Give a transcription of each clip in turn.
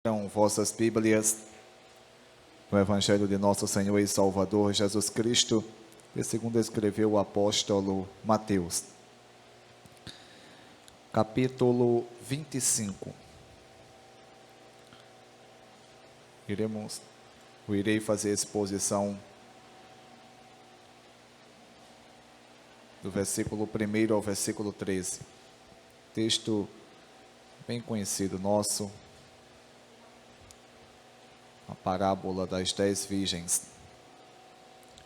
Vossas Bíblias no Evangelho de nosso Senhor e Salvador Jesus Cristo, e segundo escreveu o apóstolo Mateus, capítulo 25. Irei fazer a exposição do versículo 1 ao versículo 13. Texto bem conhecido nosso, a parábola das 10 virgens.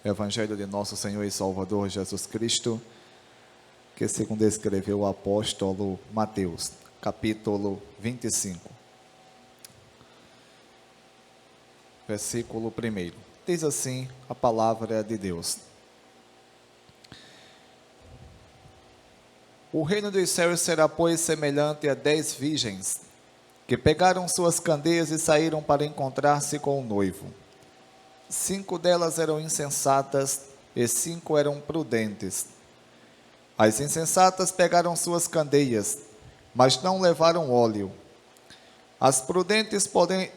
Evangelho de nosso Senhor e Salvador Jesus Cristo, que segundo escreveu o apóstolo Mateus, capítulo 25. Versículo 1. Diz assim a palavra de Deus: O reino dos céus será, pois, semelhante a 10 virgens, que pegaram suas candeias e saíram para encontrar-se com o noivo. 5 delas eram insensatas e 5 eram prudentes. As insensatas pegaram suas candeias, mas não levaram óleo. As prudentes, porém,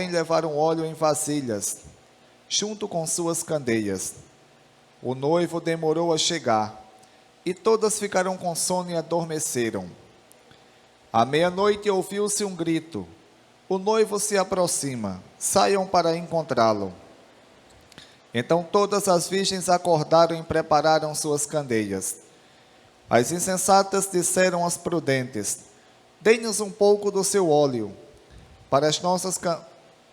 levaram óleo em vasilhas, junto com suas candeias. O noivo demorou a chegar, e todas ficaram com sono e adormeceram. À meia-noite ouviu-se um grito: o noivo se aproxima, saiam para encontrá-lo. Então todas as virgens acordaram e prepararam suas candeias. As insensatas disseram às prudentes: dê-nos um pouco do seu óleo,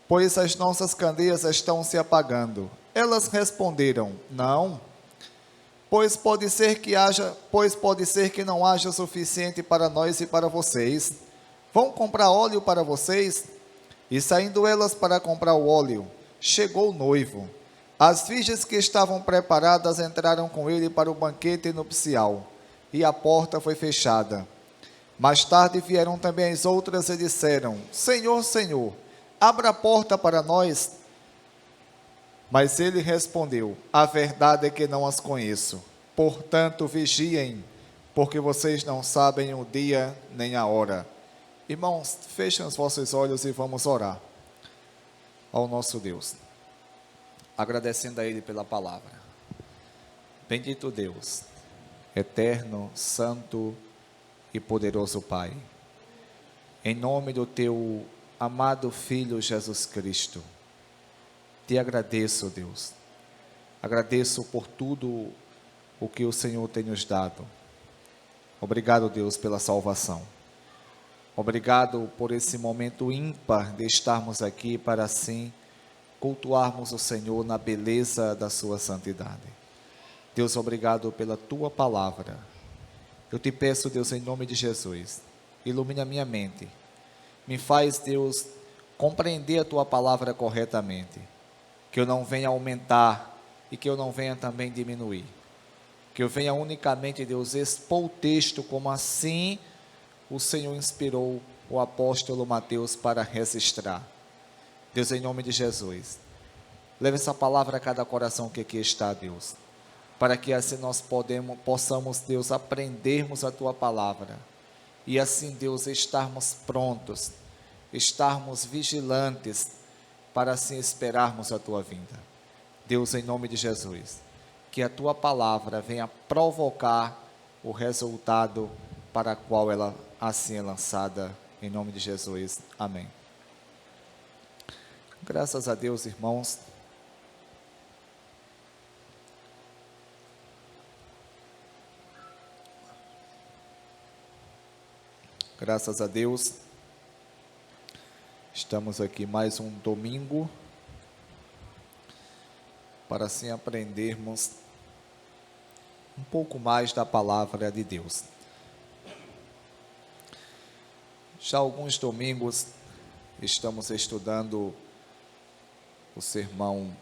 pois as nossas candeias estão se apagando. Elas responderam: não, pois pode ser que não haja suficiente para nós e para vocês. Vão comprar óleo para vocês? E saindo elas para comprar o óleo, chegou o noivo. As virgens que estavam preparadas entraram com ele para o banquete nupcial, e a porta foi fechada. Mais tarde vieram também as outras e disseram: Senhor, Senhor, abra a porta para nós. Mas ele respondeu: a verdade é que não as conheço. Portanto, vigiem, porque vocês não sabem o dia nem a hora. Irmãos, fechem os vossos olhos e vamos orar ao nosso Deus, agradecendo a Ele pela palavra. Bendito Deus, eterno, santo e poderoso Pai, em nome do Teu amado Filho Jesus Cristo, te agradeço, Deus. Agradeço por tudo o que o Senhor tem nos dado. Obrigado, Deus, pela salvação. Obrigado por esse momento ímpar de estarmos aqui para assim cultuarmos o Senhor na beleza da sua santidade. Deus, obrigado pela tua palavra. Eu te peço, Deus, em nome de Jesus, ilumine a minha mente. Me faz, Deus, compreender a tua palavra corretamente. Que eu não venha aumentar e que eu não venha também diminuir. Que eu venha unicamente, Deus, expor o texto como assim o Senhor inspirou o apóstolo Mateus para registrar. Deus, em nome de Jesus, leve essa palavra a cada coração que aqui está, Deus, para que assim nós possamos, Deus, aprendermos a tua palavra e assim, Deus, estarmos prontos, estarmos vigilantes para assim esperarmos a tua vinda. Deus, em nome de Jesus, que a tua palavra venha provocar o resultado para o qual ela assim é lançada, em nome de Jesus, amém. Graças a Deus, irmãos. Graças a Deus, estamos aqui mais um domingo, para assim aprendermos um pouco mais da palavra de Deus. Já há alguns domingos estamos estudando o sermão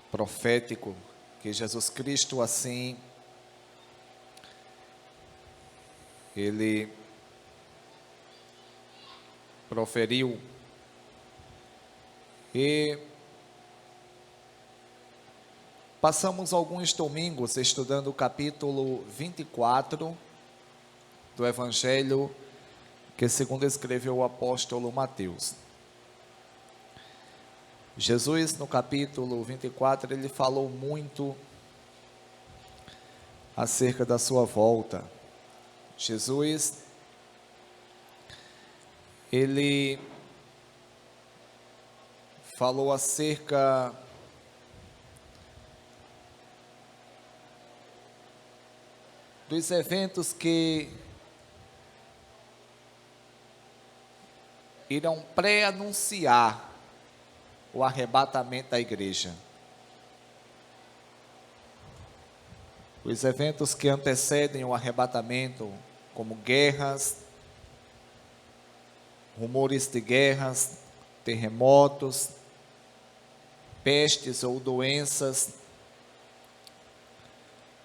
profético que Jesus Cristo assim ele proferiu, e Passamos alguns domingos estudando o capítulo 24 do Evangelho que segundo escreveu o apóstolo Mateus. Jesus, no capítulo 24, ele falou muito acerca da sua volta. Jesus, ele falou acerca dos eventos que irão pré-anunciar o arrebatamento da igreja. Os eventos que antecedem o arrebatamento, como guerras, rumores de guerras, terremotos, pestes ou doenças.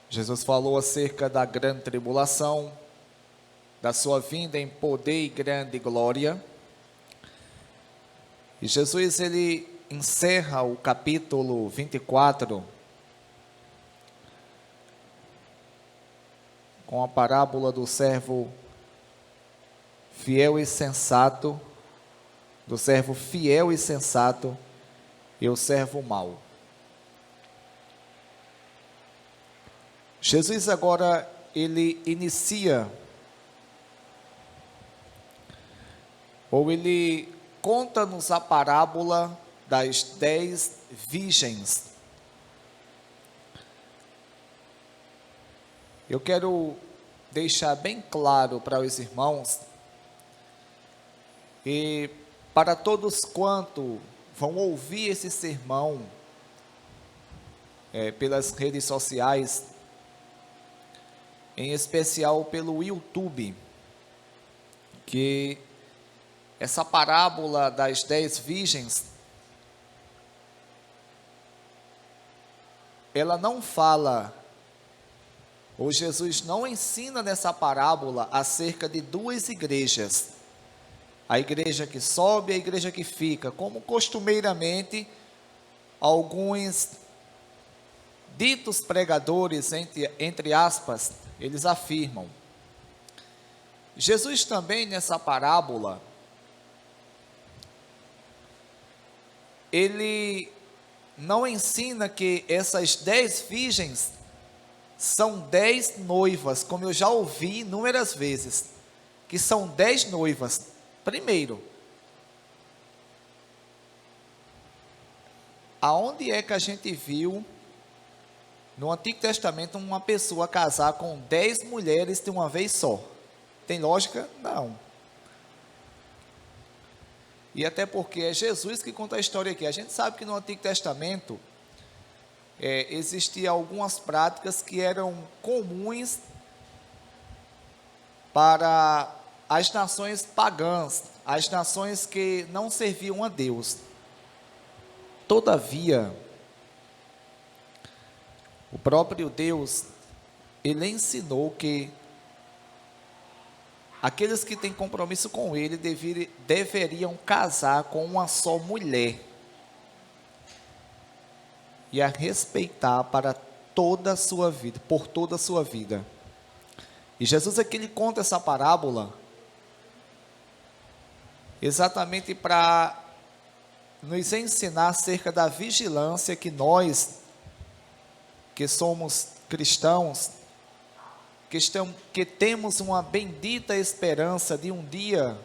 Jesus falou acerca da grande tribulação, da sua vinda em poder e grande glória. E Jesus, ele encerra o capítulo 24 com a parábola do servo fiel e sensato, do servo fiel e sensato e o servo mau. Jesus agora, ele inicia, ou ele conta-nos a parábola das 10 virgens. Eu quero deixar bem claro para os irmãos e para todos quanto vão ouvir esse sermão pelas redes sociais, em especial pelo YouTube, que essa parábola das 10 virgens, ela não fala, ou Jesus não ensina nessa parábola acerca de duas igrejas, a igreja que sobe e a igreja que fica, como costumeiramente alguns ditos pregadores, entre aspas, eles afirmam. Jesus também nessa parábola, ele não ensina que essas 10 virgens são 10 noivas, como eu já ouvi inúmeras vezes, que são 10 noivas. Primeiro, aonde é que a gente viu no Antigo Testamento uma pessoa casar com 10 mulheres de uma vez só? Tem lógica? Não. E até porque é Jesus que conta a história aqui. A gente sabe que no Antigo Testamento existiam algumas práticas que eram comuns para as nações pagãs, as nações que não serviam a Deus. Todavia, o próprio Deus, ele ensinou que aqueles que têm compromisso com ele deveriam casar com uma só mulher e a respeitar para toda a sua vida, por toda a sua vida. E Jesus aqui ele conta essa parábola exatamente para nos ensinar acerca da vigilância que nós, que somos cristãos, que temos uma bendita esperança de um dia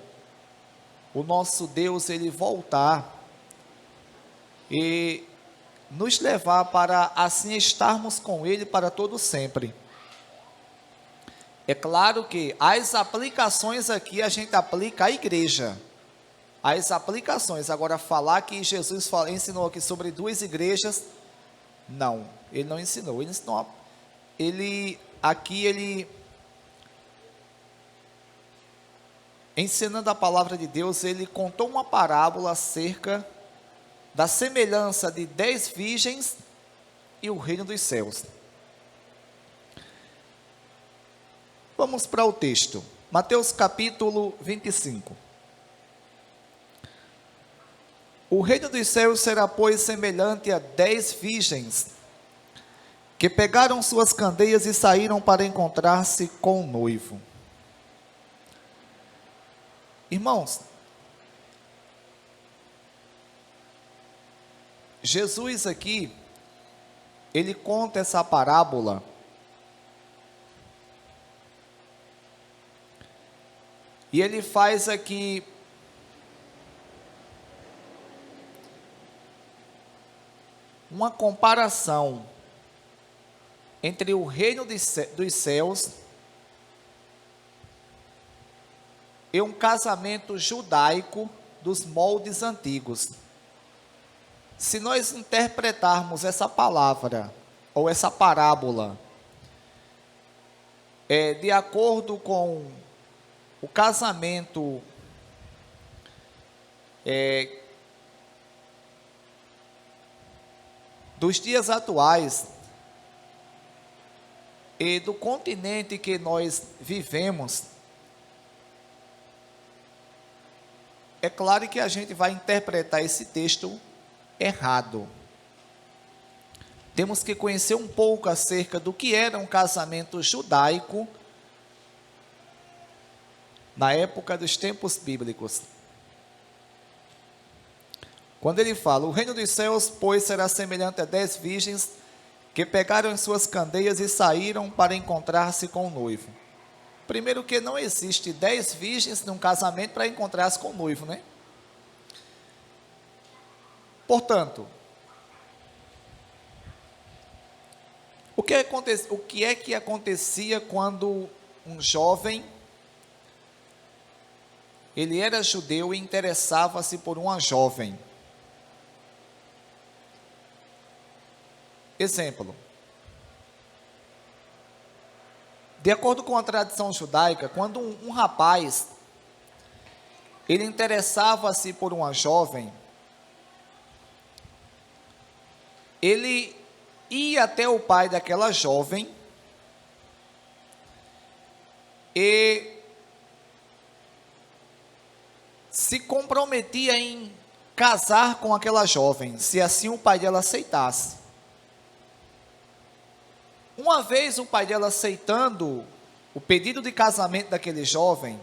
o nosso Deus ele voltar e nos levar para assim estarmos com ele para todo sempre. É claro que as aplicações aqui a gente aplica à igreja, as aplicações. Agora falar que Jesus ensinou aqui sobre duas igrejas, não, ele não ensinou. Ele ensinando a palavra de Deus, ele contou uma parábola acerca da semelhança de 10 virgens e o reino dos céus. Vamos para o texto, Mateus capítulo 25. O reino dos céus será, pois, semelhante a 10 virgens que pegaram suas candeias e saíram para encontrar-se com o noivo. Irmãos, Jesus aqui, ele conta essa parábola e ele faz aqui uma comparação entre o reino dos céus e um casamento judaico dos moldes antigos. Se nós interpretarmos essa palavra, ou essa parábola, de acordo com o casamento dos dias atuais, e do continente que nós vivemos, é claro que a gente vai interpretar esse texto errado. Temos que conhecer um pouco acerca do que era um casamento judaico na época dos tempos bíblicos. Quando ele fala, o reino dos céus, pois, será semelhante a 10 virgens que pegaram suas candeias e saíram para encontrar-se com o noivo. Primeiro que não existe 10 virgens num casamento para encontrar-se com o noivo, né? Portanto, o que é que acontecia quando um jovem, ele era judeu e interessava-se por uma jovem? Exemplo, de acordo com a tradição judaica, quando um rapaz, ele interessava-se por uma jovem, ele ia até o pai daquela jovem e se comprometia em casar com aquela jovem, se assim o pai dela aceitasse. Uma vez o pai dela aceitando o pedido de casamento daquele jovem,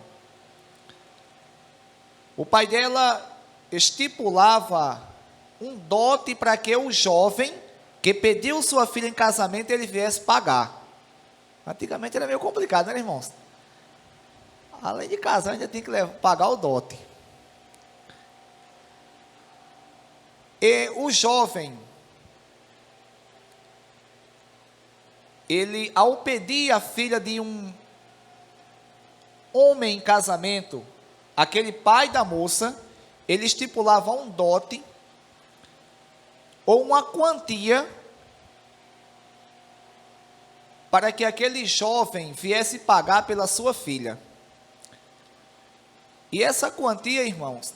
o pai dela estipulava um dote para que o jovem que pediu sua filha em casamento, ele viesse pagar. Antigamente era meio complicado, né, irmãos? Além de casar, ainda tinha que pagar o dote. E o jovem, ele, ao pedir a filha de um homem em casamento, aquele pai da moça, ele estipulava um dote ou uma quantia para que aquele jovem viesse pagar pela sua filha. E essa quantia, irmãos,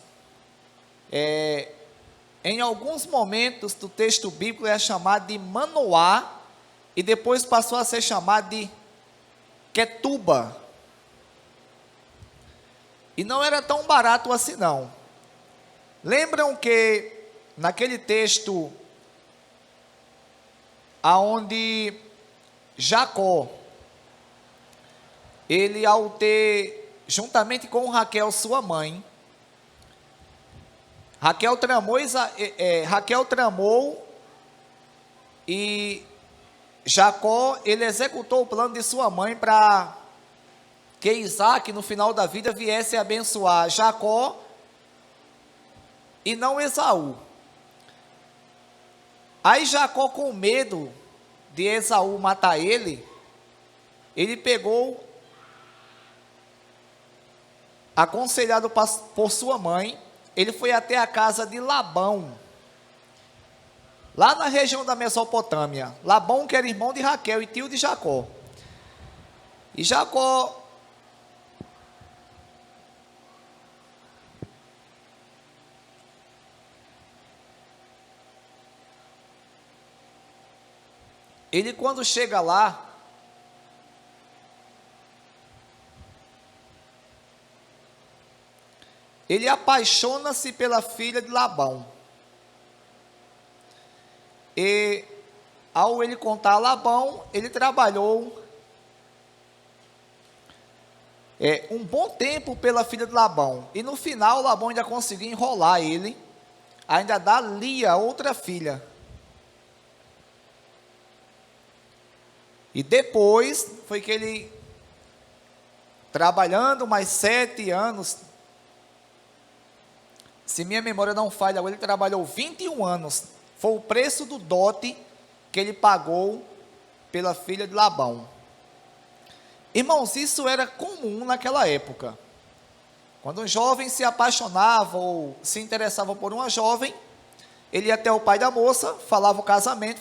em alguns momentos do texto bíblico é chamada de manoá, e depois passou a ser chamado de quetuba. E não era tão barato assim não. Lembram que naquele texto aonde Jacó, ele ao ter, juntamente com Raquel, sua mãe, Raquel tramou e Jacó, ele executou o plano de sua mãe para que Isaac, no final da vida, viesse a abençoar Jacó e não Esaú. Aí Jacó, com medo de Esaú matar ele pegou, aconselhado por sua mãe, ele foi até a casa de Labão, lá na região da Mesopotâmia. Labão, que era irmão de Raquel e tio de Jacó. E Jacó, ele quando chega lá, ele apaixona-se pela filha de Labão. E ao ele contar a Labão, ele trabalhou um bom tempo pela filha de Labão. E no final, Labão ainda conseguiu enrolar ele, ainda dar Lia, outra filha. E depois foi que ele, trabalhando mais 7 anos, se minha memória não falha, ele trabalhou 21 anos. Foi o preço do dote que ele pagou pela filha de Labão. Irmãos, isso era comum naquela época. Quando um jovem se apaixonava ou se interessava por uma jovem, ele ia até o pai da moça, falava o casamento,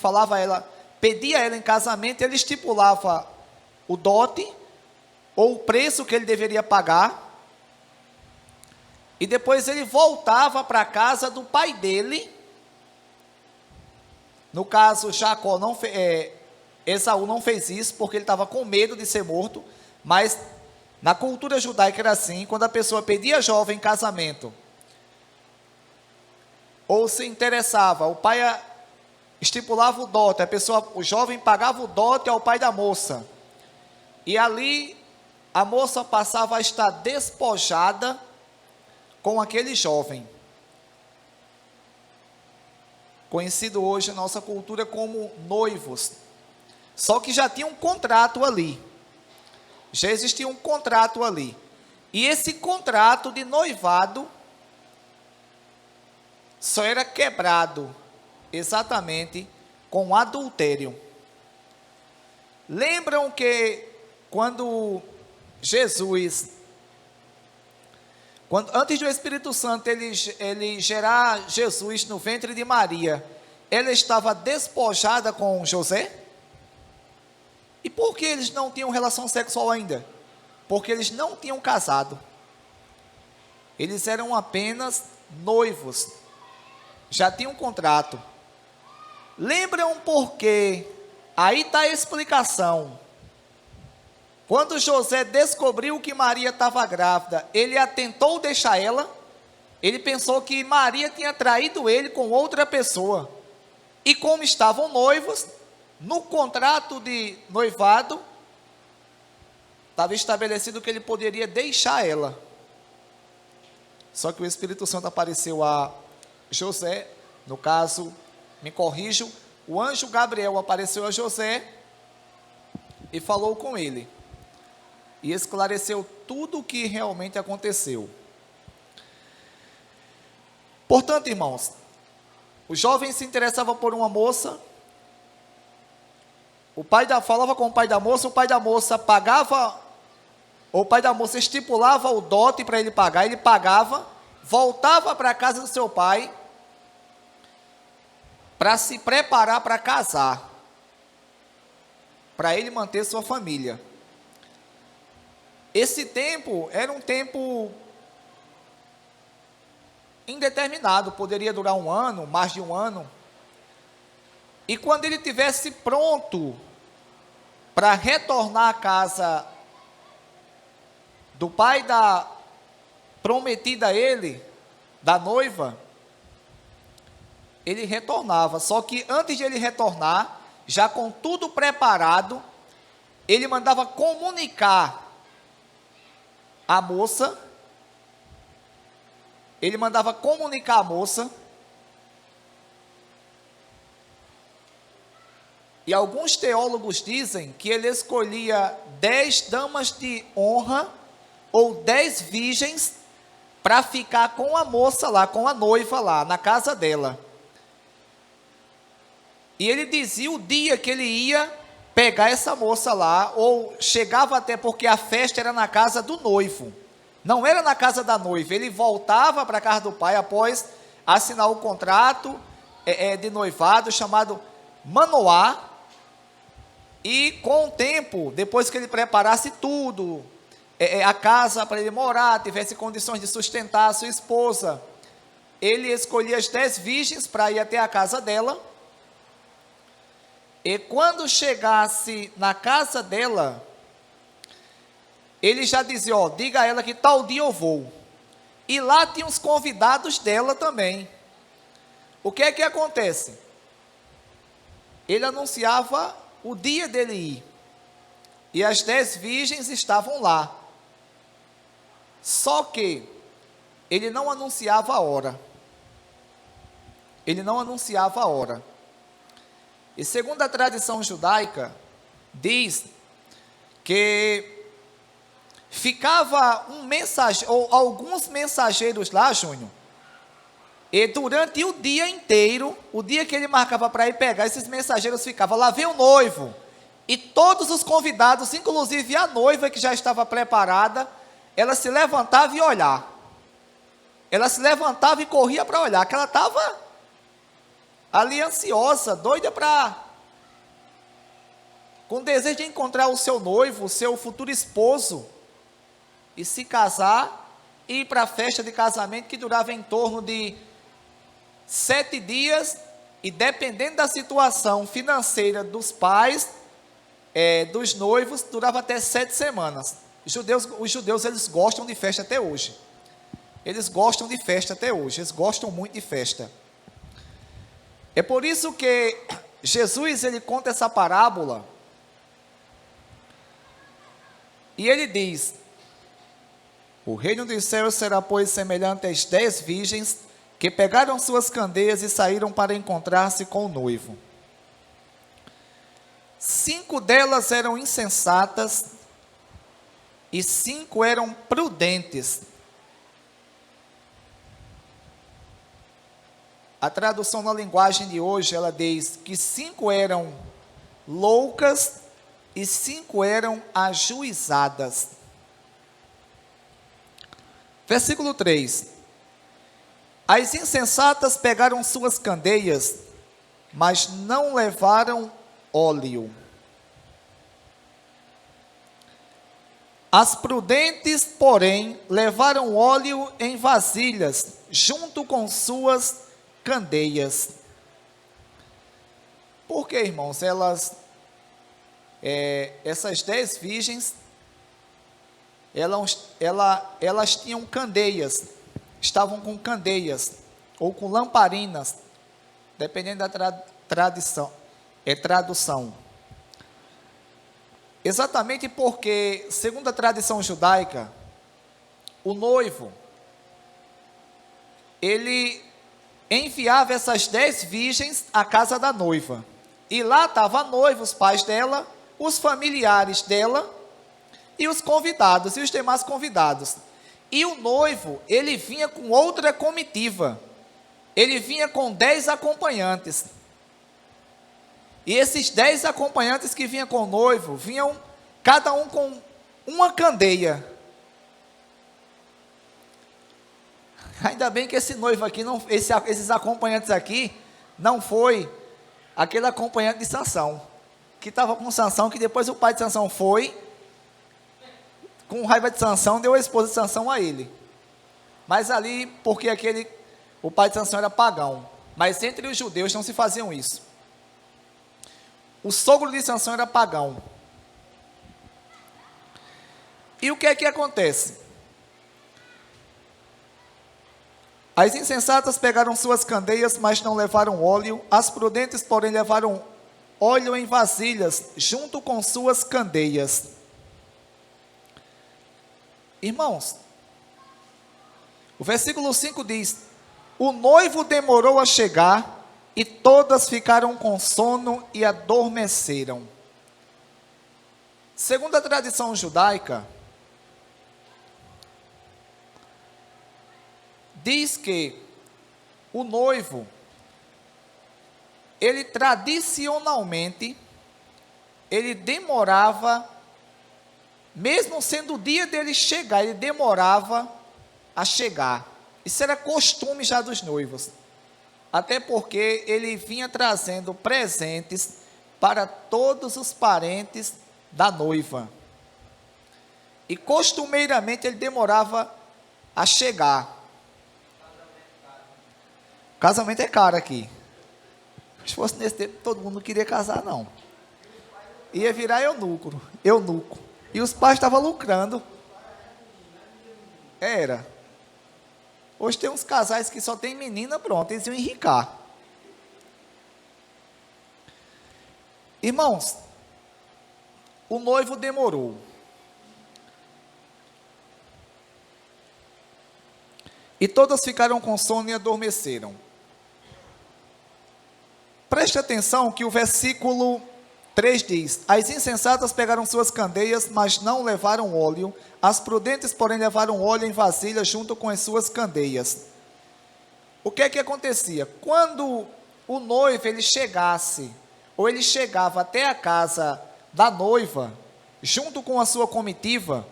pedia ela em casamento, ele estipulava o dote ou o preço que ele deveria pagar, e depois ele voltava para a casa do pai dele. No caso, Esaú não fez isso porque ele estava com medo de ser morto, mas na cultura judaica era assim: quando a pessoa pedia a jovem em casamento, ou se interessava, o pai estipulava o dote, o jovem pagava o dote ao pai da moça, e ali a moça passava a estar despojada com aquele jovem, conhecido hoje na nossa cultura como noivos. Só que já tinha um contrato ali, já existia um contrato ali, e esse contrato de noivado só era quebrado exatamente com adultério. Lembram que antes do Espírito Santo ele gerar Jesus no ventre de Maria, ela estava despojada com José? E por que eles não tinham relação sexual ainda? Porque eles não tinham casado. Eles eram apenas noivos. Já tinham um contrato. Lembram por quê? Aí está a explicação. Quando José descobriu que Maria estava grávida, ele tentou deixar ela. Ele pensou que Maria tinha traído ele com outra pessoa. E como estavam noivos, no contrato de noivado, estava estabelecido que ele poderia deixar ela. Só que o Espírito Santo apareceu a José, no caso, me corrijo, o anjo Gabriel apareceu a José e falou com ele. E esclareceu tudo o que realmente aconteceu. Portanto, irmãos, o jovem se interessava por uma moça, falava com o pai da moça pagava, ou o pai da moça estipulava o dote para ele pagava, voltava para a casa do seu pai, para se preparar para casar, para ele manter sua família. Esse tempo era um tempo indeterminado, poderia durar 1 ano, mais de 1 ano. E quando ele estivesse pronto para retornar à casa do pai da prometida a ele, da noiva, ele retornava. Só que antes de ele retornar, já com tudo preparado, ele mandava comunicar a moça, e alguns teólogos dizem que ele escolhia 10 damas de honra, ou 10 virgens, para ficar com a moça lá, com a noiva lá, na casa dela. E ele dizia o dia que ele ia pegar essa moça lá, ou chegava até, porque a festa era na casa do noivo, não era na casa da noiva. Ele voltava para a casa do pai após assinar o contrato de noivado, chamado Manoá, e com o tempo, depois que ele preparasse tudo, a casa para ele morar, tivesse condições de sustentar a sua esposa, ele escolhia as 10 virgens para ir até a casa dela, e quando chegasse na casa dela, ele já dizia, diga a ela que tal dia eu vou. E lá tinha os convidados dela também. O que é que acontece? ele anunciava o dia dele ir. E as 10 virgens estavam lá. Só que ele não anunciava a hora. Ele não anunciava a hora. E segundo a tradição judaica, diz que ficava um mensageiro, ou alguns mensageiros lá, Júnior, e durante o dia inteiro, o dia que ele marcava para ir pegar, esses mensageiros ficavam, lá vem o noivo, e todos os convidados, inclusive a noiva que já estava preparada, ela se levantava e olhava. Ela se levantava e corria para olhar, que ela estava ali ansiosa, doida com desejo de encontrar o seu noivo, o seu futuro esposo, e se casar, e ir para a festa de casamento, que durava em torno de 7 dias, e dependendo da situação financeira dos pais, dos noivos, durava até 7 semanas. Os judeus, eles gostam de festa até hoje. Eles gostam de festa até hoje, eles gostam muito de festa. É por isso que Jesus, ele conta essa parábola, e ele diz: o reino dos céus será, pois, semelhante às 10 virgens, que pegaram suas candeias e saíram para encontrar-se com o noivo. 5 delas eram insensatas, e 5 eram prudentes. A tradução na linguagem de hoje, ela diz que 5 eram loucas e 5 eram ajuizadas. Versículo 3. As insensatas pegaram suas candeias, mas não levaram óleo. As prudentes, porém, levaram óleo em vasilhas, junto com suas candeias. Por que, irmãos? Essas 10 virgens, elas tinham candeias, estavam com candeias, ou com lamparinas, dependendo da tradução. Exatamente porque, segundo a tradição judaica, o noivo, ele enviava essas 10 virgens à casa da noiva, e lá estava a noiva, os pais dela, os familiares dela, e os convidados, e os demais convidados. E o noivo, ele vinha com outra comitiva, ele vinha com 10 acompanhantes, e esses 10 acompanhantes que vinham com o noivo, vinham cada um com uma candeia. Ainda bem que esse noivo aqui, esses acompanhantes aqui, não foi aquele acompanhante de Sansão, que estava com Sansão, que depois o pai de Sansão foi, com raiva de Sansão, deu a esposa de Sansão a ele. Mas ali, porque o pai de Sansão era pagão, mas entre os judeus não se faziam isso. O sogro de Sansão era pagão. E o que é que acontece? As insensatas pegaram suas candeias, mas não levaram óleo. As prudentes, porém, levaram óleo em vasilhas, junto com suas candeias. Irmãos, o versículo 5 diz: o noivo demorou a chegar, e todas ficaram com sono e adormeceram. Segundo a tradição judaica, diz que o noivo, ele tradicionalmente, ele demorava, mesmo sendo o dia dele chegar, ele demorava a chegar. Isso era costume já dos noivos. Até porque ele vinha trazendo presentes para todos os parentes da noiva. E costumeiramente ele demorava a chegar. Casamento é caro aqui. Se fosse nesse tempo, todo mundo não queria casar, não. Ia virar eunuco. E os pais estavam lucrando. Era. Hoje tem uns casais que só tem menina, pronto, eles iam enricar. Irmãos, o noivo demorou. E todas ficaram com sono e adormeceram. Preste atenção que o versículo 3 diz: As insensatas pegaram suas candeias, mas não levaram óleo. As prudentes, porém, levaram óleo em vasilha junto com as suas candeias. O que é que acontecia? Quando o noivo ele chegasse, ou ele chegava até a casa da noiva, junto com a sua comitiva,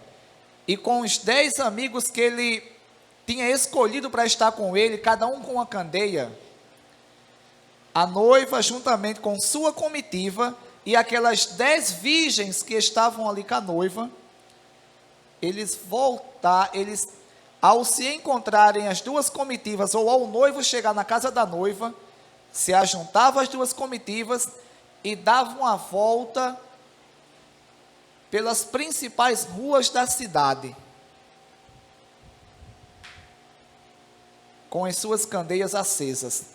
e com os 10 amigos que ele tinha escolhido para estar com ele, cada um com uma candeia, a noiva, juntamente com sua comitiva, e aquelas 10 virgens que estavam ali com a noiva, eles ao se encontrarem as duas comitivas, ou ao noivo chegar na casa da noiva, se ajuntavam as duas comitivas e davam a volta pelas principais ruas da cidade, com as suas candeias acesas.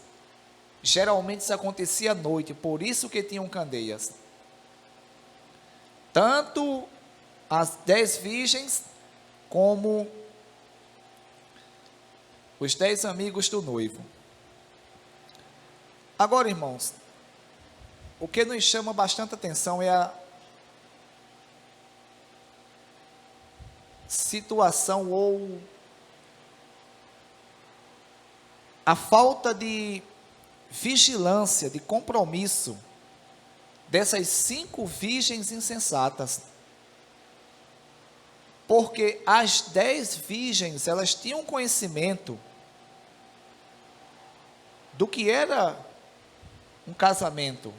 Geralmente isso acontecia à noite, por isso que tinham candeias. Tanto as 10 virgens, como os 10 amigos do noivo. Agora, irmãos, o que nos chama bastante atenção é a situação ou a falta de vigilância, de compromisso dessas 5 virgens insensatas. Porque as 10 virgens, elas tinham conhecimento do que era um casamento.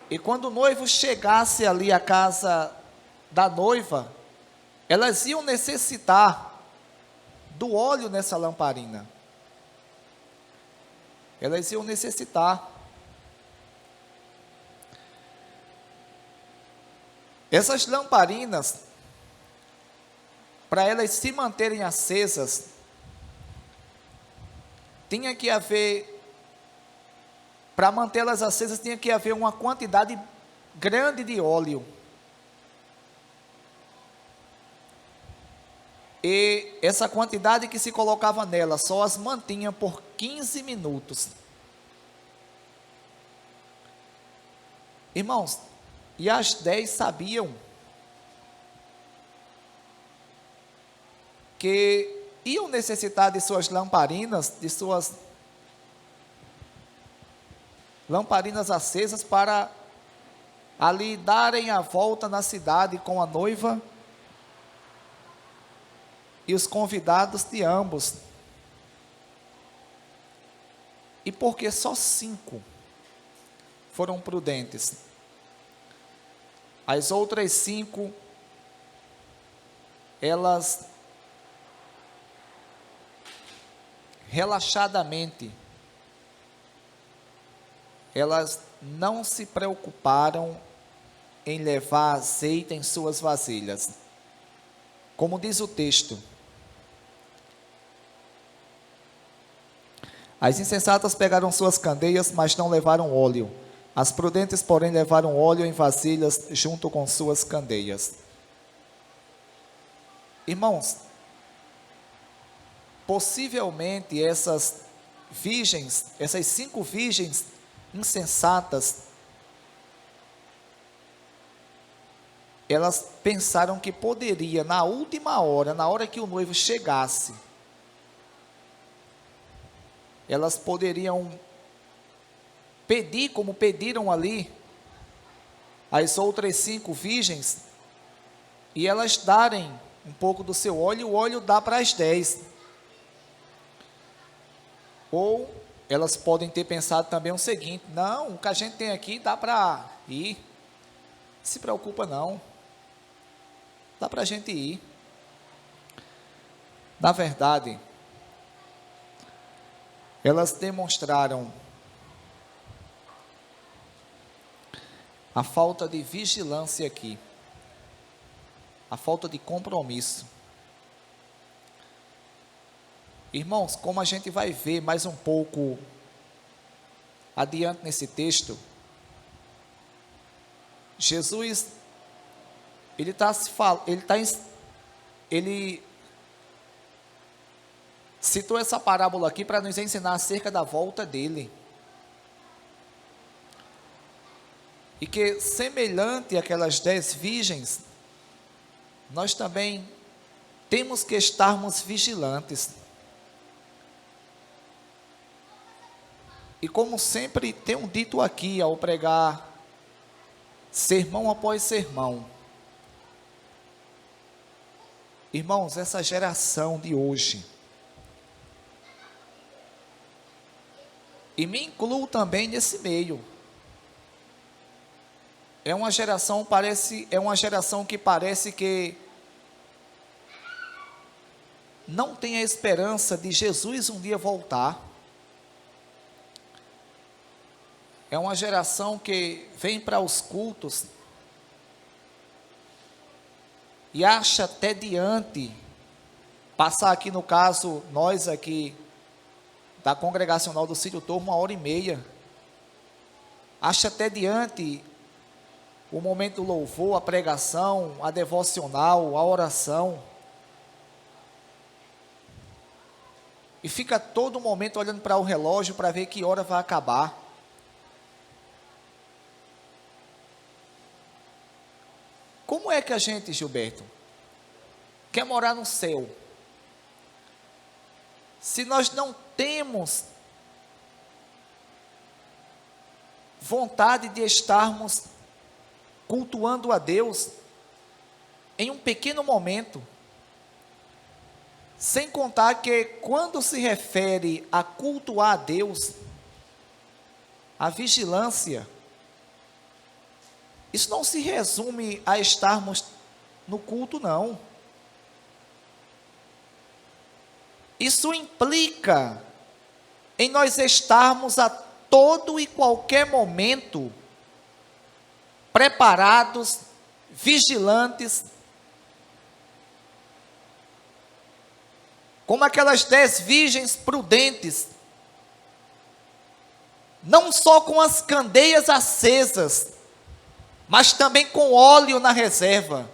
E quando o noivo chegasse ali à casa da noiva, elas iam necessitar do óleo nessa lamparina. Elas iam necessitar. Essas lamparinas, para elas se manterem acesas, tinha que haver, para mantê-las acesas, tinha que haver uma quantidade grande de óleo. E essa quantidade que se colocava nela, só as mantinha por 15 minutos. Irmãos, e as 10 sabiam que iam necessitar de suas lamparinas, de suas lamparinas acesas para ali darem a volta na cidade com a noiva e os convidados de ambos. E porque só 5 foram prudentes, as outras 5, elas relaxadamente, elas não se preocuparam em levar azeite em suas vasilhas. Como diz o texto: as insensatas pegaram suas candeias, mas não levaram óleo. As prudentes, porém, levaram óleo em vasilhas junto com suas candeias. Irmãos, possivelmente essas virgens, essas 5 virgens insensatas, elas pensaram que poderia, na última hora, na hora que o noivo chegasse, elas poderiam pedir, como pediram ali, as outras 5 virgens, e elas darem um pouco do seu óleo, e o óleo dá para as 10. Ou elas podem ter pensado também o seguinte: não, o que a gente tem aqui dá para ir, não se preocupa não, dá para a gente ir. Na verdade, elas demonstraram a falta de vigilância aqui, a falta de compromisso. Irmãos, como a gente vai ver mais um pouco adiante nesse texto, Jesus, ele citou essa parábola aqui para nos ensinar acerca da volta dele. E que, semelhante àquelas 10 virgens, nós também temos que estarmos vigilantes. E como sempre tenho dito aqui ao pregar sermão após sermão, irmãos, essa geração de hoje, e me incluo também nesse meio, é uma geração que parece que não tem a esperança de Jesus um dia voltar. É uma geração que vem para os cultos e acha até diante, passar aqui no caso, nós aqui da Congregacional do Círio Tormo, 1h30, acha até diante o momento do louvor, a pregação, a devocional, a oração, e fica todo momento olhando para o relógio para ver que hora vai acabar. Como é que a gente, Gilberto, quer morar no céu, se nós não temos vontade de estarmos cultuando a Deus em um pequeno momento? Sem contar que quando se refere a cultuar a Deus, a vigilância, isso não se resume a estarmos no culto, não. Isso implica em nós estarmos a todo e qualquer momento preparados, vigilantes, como aquelas 10 virgens prudentes, não só com as candeias acesas, mas também com óleo na reserva.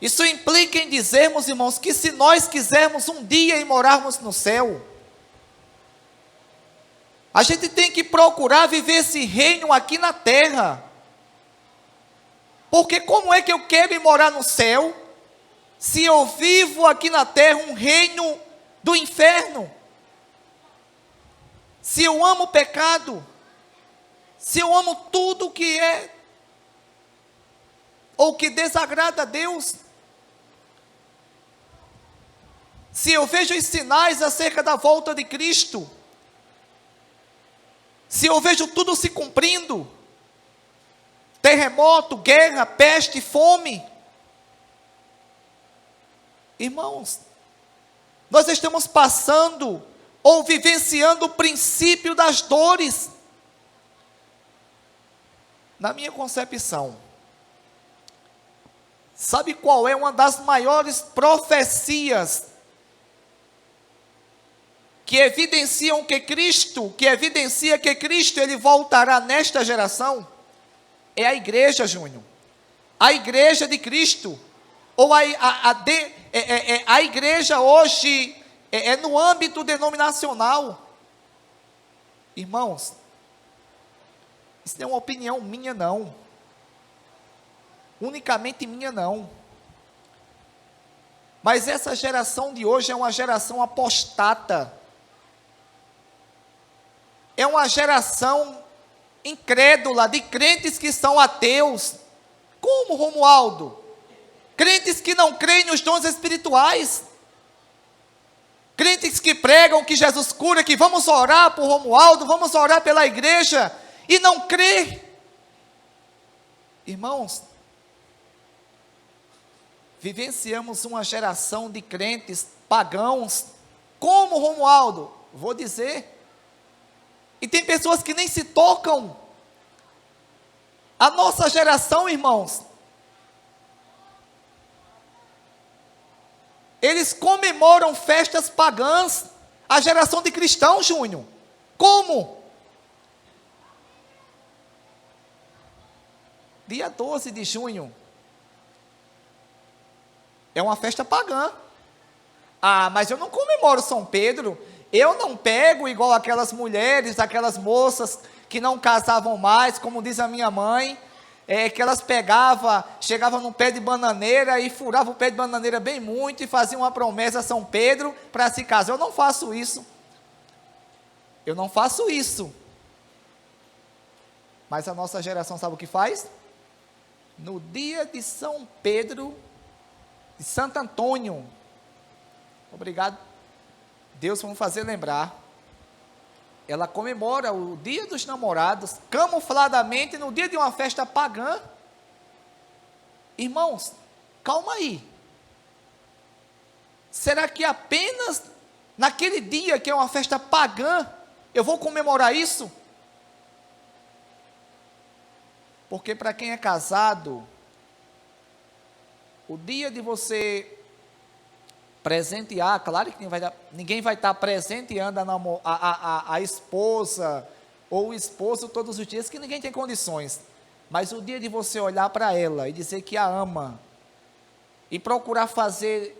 Isso implica em dizermos, irmãos, que se nós quisermos um dia ir morarmos no céu, a gente tem que procurar viver esse reino aqui na terra. Porque como é que eu quero ir morar no céu, se eu vivo aqui na terra um reino do inferno? Se eu amo o pecado, se eu amo tudo que é, ou que desagrada a Deus, se eu vejo os sinais acerca da volta de Cristo, se eu vejo tudo se cumprindo, terremoto, guerra, peste, fome, irmãos, nós estamos passando ou vivenciando o princípio das dores. Na minha concepção, sabe qual é uma das maiores profecias que evidencia que Cristo ele voltará nesta geração? É a igreja, Júnior. A igreja de Cristo. Ou a igreja hoje é no âmbito denominacional. Irmãos, isso não é uma opinião minha, não. Unicamente minha, não. Mas essa geração de hoje é uma geração apostata. É uma geração incrédula, de crentes que são ateus. Como, Romualdo? Crentes que não creem nos dons espirituais. Crentes que pregam que Jesus cura, que vamos orar por Romualdo, vamos orar pela igreja, e não crê. Irmãos, vivenciamos uma geração de crentes pagãos. Como, Romualdo? Vou dizer. E tem pessoas que nem se tocam. A nossa geração, irmãos, eles comemoram festas pagãs. A geração de cristãos, Júnior. Como? Dia 12 de junho. É uma festa pagã. Ah, mas eu não comemoro São Pedro. Eu não pego igual aquelas mulheres, aquelas moças que não casavam mais, como diz a minha mãe, que elas chegavam num pé de bananeira e furavam o pé de bananeira bem muito e faziam uma promessa a São Pedro para se casar. Eu não faço isso. Eu não faço isso. Mas a nossa geração sabe o que faz? No dia de São Pedro, de Santo Antônio, obrigado, Deus, vamos fazer lembrar, ela comemora o dia dos namorados, camufladamente, no dia de uma festa pagã. Irmãos, calma aí, será que apenas naquele dia que é uma festa pagã, eu vou comemorar isso? Porque para quem é casado, o dia de você presentear, claro que ninguém vai estar presenteando a esposa ou o esposo todos os dias, que ninguém tem condições. Mas o dia de você olhar para ela e dizer que a ama, e procurar fazer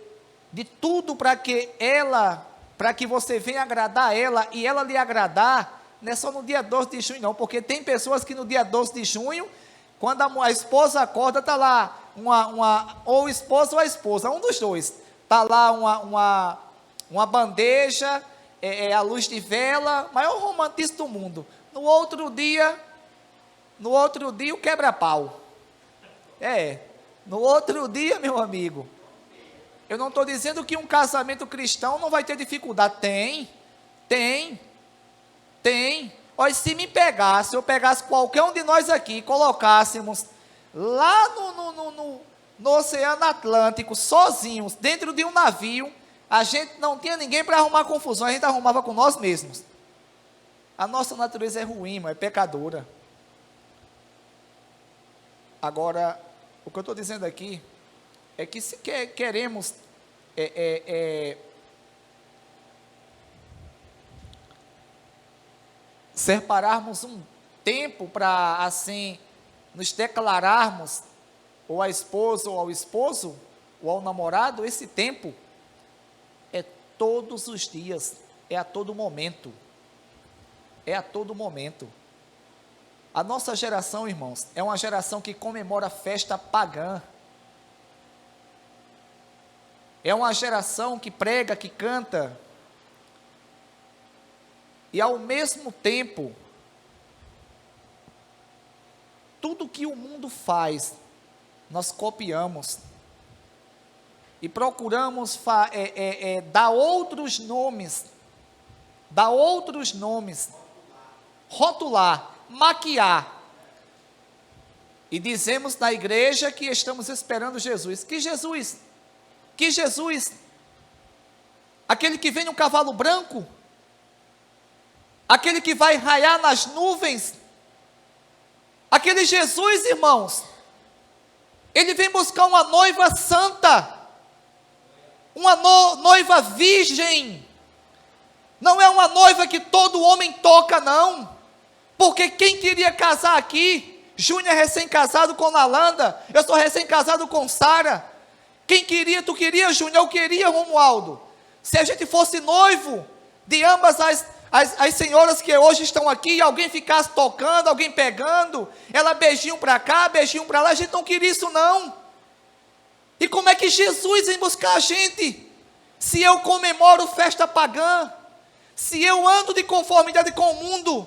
de tudo para que você venha agradar ela e ela lhe agradar, não é só no dia 12 de junho não, porque tem pessoas que no dia 12 de junho, quando a esposa acorda, está lá, ou o esposo ou a esposa, um dos dois, está lá uma bandeja, a luz de vela, maior romantismo do mundo. No outro dia o quebra-pau. No outro dia, meu amigo, eu não estou dizendo que um casamento cristão não vai ter dificuldade, tem. Olha, se eu pegasse qualquer um de nós aqui e colocássemos lá no Oceano Atlântico, sozinhos, dentro de um navio, a gente não tinha ninguém para arrumar confusão, a gente arrumava com nós mesmos. A nossa natureza é ruim, é pecadora. Agora, o que eu estou dizendo aqui, é que se queremos separarmos um tempo para, assim, nos declararmos, ou à esposa, ou ao esposo, ou ao namorado, esse tempo é todos os dias, é a todo momento. A nossa geração, irmãos, é uma geração que comemora festa pagã. É uma geração que prega, que canta, e ao mesmo tempo, tudo que o mundo faz, nós copiamos, e procuramos dar outros nomes, rotular, maquiar, e dizemos na igreja que estamos esperando Jesus. Que Jesus? Aquele que vem num cavalo branco? Aquele que vai raiar nas nuvens? Aquele Jesus, irmãos, ele vem buscar uma noiva santa, uma noiva virgem. Não é uma noiva que todo homem toca, não, porque quem queria casar aqui? Júnior é recém-casado com Nalanda, eu sou recém-casado com Sara. Quem queria? Tu queria, Júnior? Eu queria, Romualdo. Se a gente fosse noivo de ambas as senhoras que hoje estão aqui, e alguém ficasse tocando, alguém pegando, ela beijinho para cá, beijinho para lá, a gente não queria isso não. E como é que Jesus vem buscar a gente? Se eu comemoro festa pagã, se eu ando de conformidade com o mundo,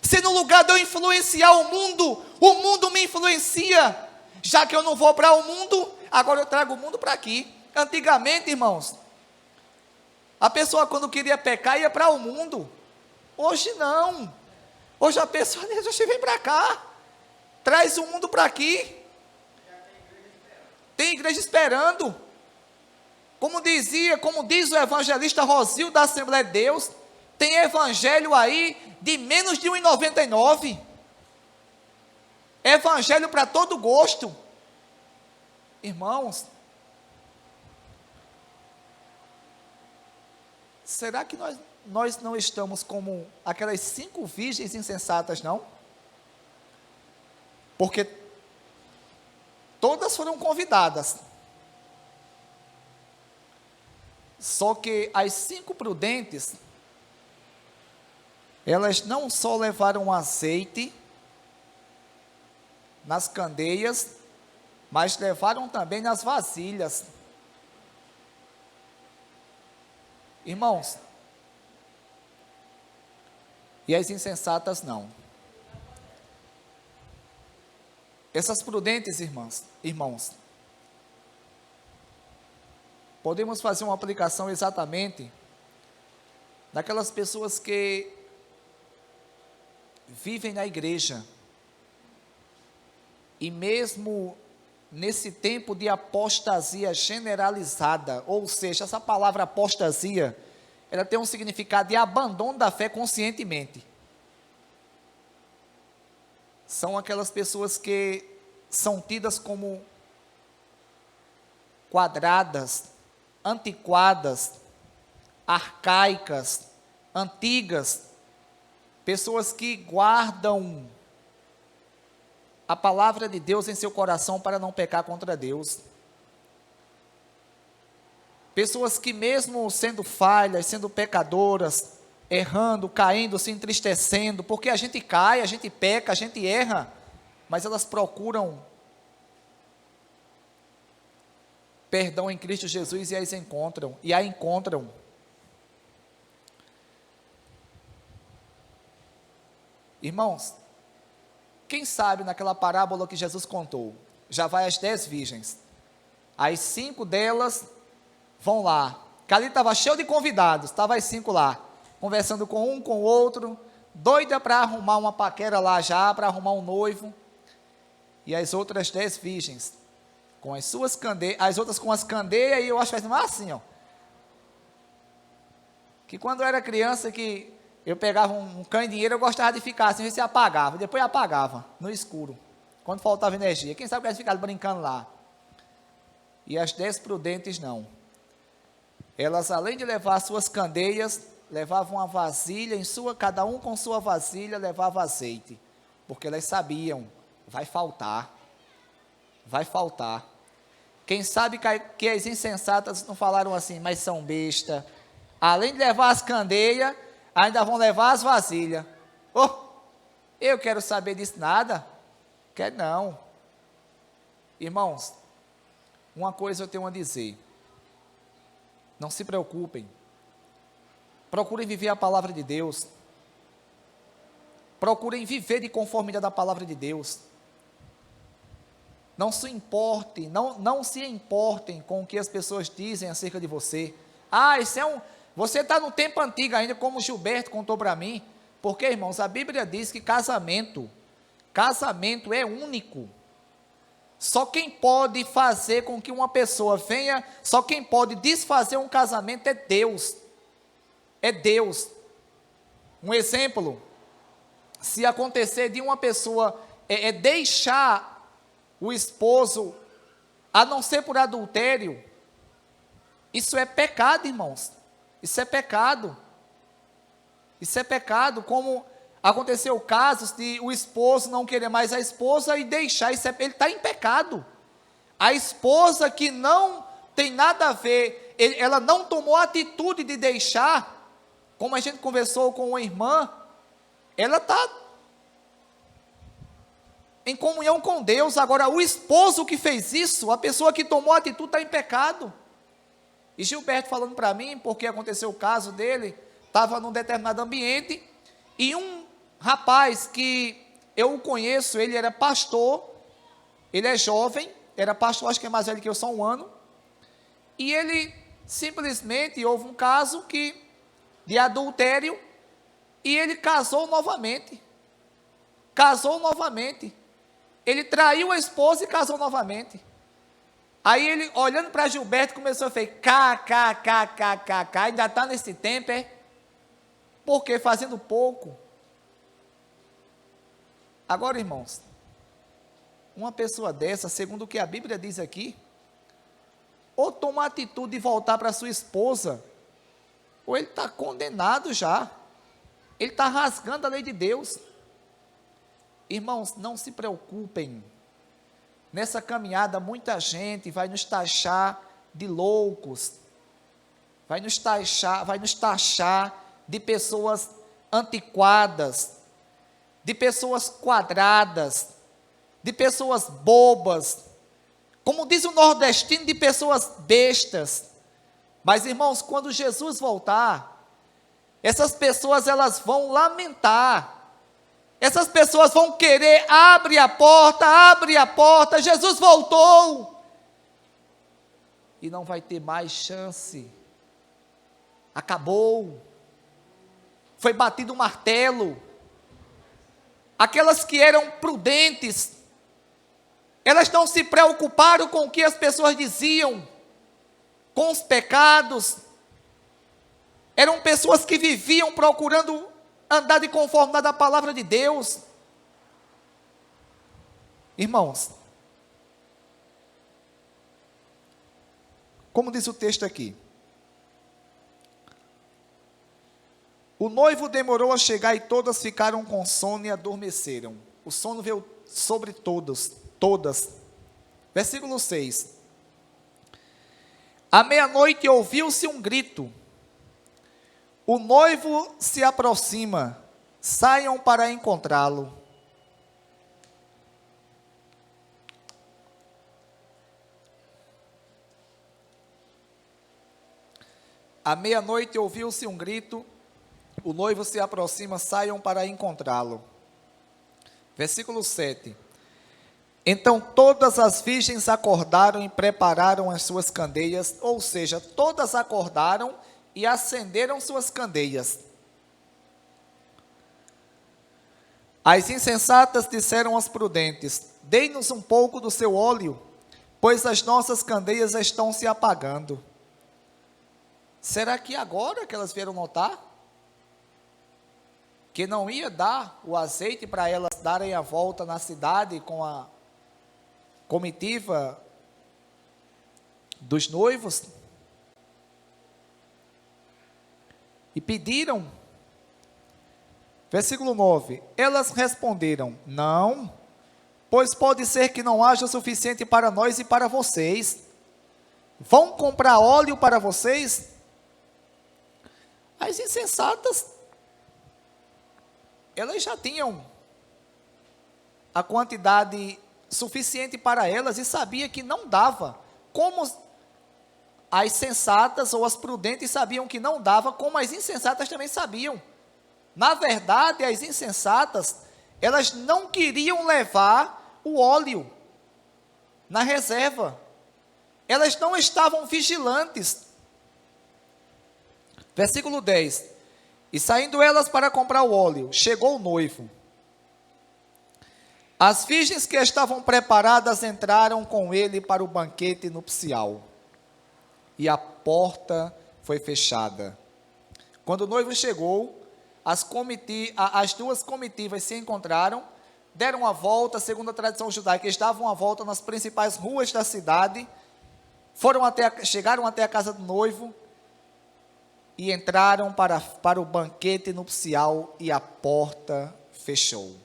se no lugar de eu influenciar o mundo me influencia, já que eu não vou para o mundo, agora eu trago o mundo para aqui. Antigamente, irmãos, a pessoa quando queria pecar ia para o mundo. Hoje não. Hoje a pessoa já vem para cá, traz o mundo para aqui. Tem igreja esperando. Como diz o evangelista Rosil da Assembleia de Deus, tem evangelho aí de menos de 1,99. Evangelho para todo gosto. Irmãos, será que nós não estamos como aquelas 5 virgens insensatas, não? Porque Todas foram convidadas. Só que as 5 prudentes, elas não só levaram azeite nas candeias, mas levaram também nas vasilhas. Irmãos, e as insensatas não. Essas prudentes irmãos, podemos fazer uma aplicação exatamente daquelas pessoas que vivem na igreja e mesmo nesse tempo de apostasia generalizada, ou seja, essa palavra apostasia, ela tem um significado de abandono da fé conscientemente. São aquelas pessoas que são tidas como quadradas, antiquadas, arcaicas, antigas, pessoas que guardam a palavra de Deus em seu coração para não pecar contra Deus. Pessoas que mesmo sendo falhas, sendo pecadoras, errando, caindo, se entristecendo, porque a gente cai, a gente peca, a gente erra, mas elas procuram perdão em Cristo Jesus e a encontram. Irmãos, quem sabe naquela parábola que Jesus contou, já vai as 10 virgens, as 5 delas vão lá, que ali estava cheio de convidados, estavam as 5 lá, conversando com um, com o outro, doida para arrumar uma paquera lá já, para arrumar um noivo, e as outras 10 virgens, com as suas candeias, as outras com as candeias, e eu acho que faz assim, ó, que quando eu era criança, que eu pegava um cão de dinheiro, eu gostava de ficar assim, se apagava, depois apagava, no escuro, quando faltava energia, quem sabe que elas ficavam brincando lá, e as 10 prudentes não, elas além de levar suas candeias, levavam uma vasilha, cada um com sua vasilha levava azeite, porque elas sabiam, vai faltar, quem sabe que as insensatas não falaram assim, mas são besta, além de levar as candeias, ainda vão levar as vasilhas, eu quero saber disso nada, quer não, irmãos, uma coisa eu tenho a dizer, não se preocupem, procurem viver a palavra de Deus, procurem viver de conformidade à palavra de Deus, não se importem, não se importem com o que as pessoas dizem acerca de você, você está no tempo antigo ainda, como o Gilberto contou para mim, porque irmãos, a Bíblia diz que casamento é único, só quem pode fazer com que uma pessoa venha, só quem pode desfazer um casamento é Deus, um exemplo, se acontecer de uma pessoa deixar o esposo, a não ser por adultério, isso é pecado, irmãos, isso é pecado, como aconteceu casos de o esposo não querer mais a esposa e deixar, ele está em pecado, a esposa que não tem nada a ver, ela não tomou a atitude de deixar, como a gente conversou com uma irmã, ela está em comunhão com Deus, agora o esposo que fez isso, a pessoa que tomou a atitude está em pecado, e Gilberto falando para mim, porque aconteceu o caso dele, estava num determinado ambiente, e um rapaz que eu o conheço, ele era pastor, ele é jovem, era pastor, acho que é mais velho que eu, só 1 ano, e ele simplesmente, houve um caso de adultério, e ele casou novamente, ele traiu a esposa e casou novamente, aí ele, olhando para Gilberto, começou a falar, ainda está nesse tempo, porque fazendo pouco. Agora, irmãos, uma pessoa dessa, segundo o que a Bíblia diz aqui, ou toma a atitude de voltar para sua esposa, ou ele está condenado já, ele está rasgando a lei de Deus. Irmãos, não se preocupem nessa caminhada, muita gente vai nos taxar de loucos, vai nos taxar de pessoas antiquadas, de pessoas quadradas, de pessoas bobas, como diz o nordestino, de pessoas bestas. Mas, irmãos, quando Jesus voltar, essas pessoas elas vão lamentar, essas pessoas vão querer, abre a porta, Jesus voltou, e não vai ter mais chance, acabou, foi batido o martelo. Aquelas que eram prudentes, elas não se preocuparam com o que as pessoas diziam, com os pecados, eram pessoas que viviam procurando andar de conformidade à palavra de Deus. Irmãos, como diz o texto aqui, o noivo demorou a chegar e todas ficaram com sono e adormeceram. O sono veio sobre todas. Versículo 6. À meia-noite ouviu-se um grito. O noivo se aproxima, saiam para encontrá-lo. À meia-noite ouviu-se um grito, o noivo se aproxima, saiam para encontrá-lo. Versículo 7. Então todas as virgens acordaram e prepararam as suas candeias, ou seja, todas acordaram e acenderam suas candeias. As insensatas disseram às prudentes: dei-nos um pouco do seu óleo, pois as nossas candeias estão se apagando. Será que agora que elas vieram notar que não ia dar o azeite para elas darem a volta na cidade com a comitiva dos noivos? E pediram. Versículo 9. Elas responderam: não, pois pode ser que não haja o suficiente para nós e para vocês. Vão comprar óleo para vocês? As insensatas, elas já tinham a quantidade suficiente para elas e sabia que não dava. Como as sensatas ou as prudentes sabiam que não dava, como as insensatas também sabiam. Na verdade, as insensatas, elas não queriam levar o óleo na reserva. Elas não estavam vigilantes. Versículo 10. E saindo elas para comprar o óleo, chegou o noivo. As virgens que estavam preparadas entraram com ele para o banquete nupcial. E a porta foi fechada. Quando o noivo chegou, as duas comitivas se encontraram, deram a volta, segundo a tradição judaica, eles davam a volta nas principais ruas da cidade, chegaram até a casa do noivo, e entraram para o banquete nupcial e a porta fechou.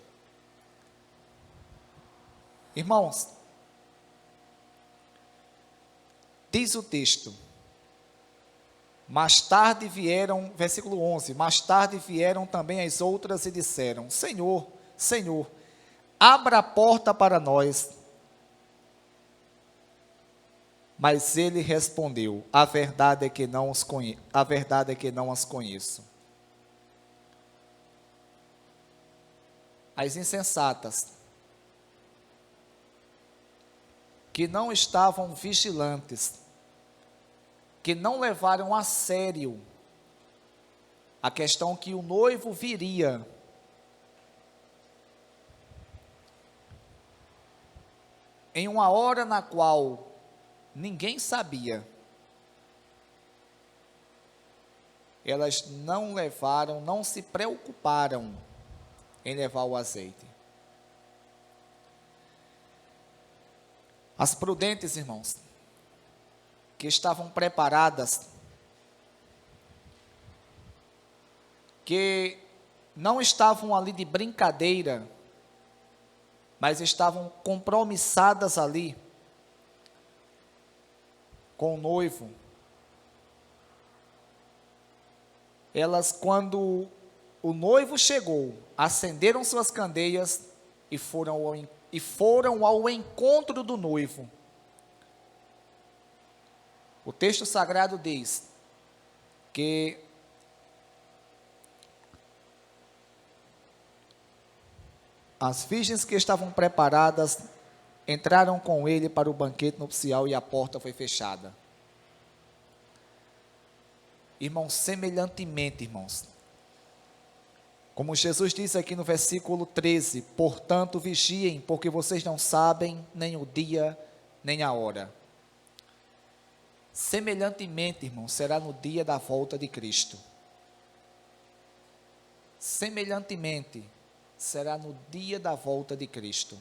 Irmãos, diz o texto, mais tarde vieram, versículo 11, mais tarde vieram também as outras e disseram: Senhor, Senhor, abra a porta para nós. Mas ele respondeu: a verdade é que não as conheço. As insensatas, que não estavam vigilantes, que não levaram a sério a questão que o noivo viria, em uma hora na qual ninguém sabia, elas não levaram, não se preocuparam em levar o azeite. As prudentes, irmãos, que estavam preparadas, que não estavam ali de brincadeira, mas estavam compromissadas ali com o noivo. Elas, quando o noivo chegou, acenderam suas candeias e foram ao encontro do noivo. O texto sagrado diz que as virgens que estavam preparadas entraram com ele para o banquete nupcial e a porta foi fechada. Irmãos, semelhantemente, irmãos, como Jesus diz aqui no versículo 13, portanto vigiem, porque vocês não sabem nem o dia, nem a hora. Semelhantemente, irmãos, será no dia da volta de Cristo. Semelhantemente, será no dia da volta de Cristo.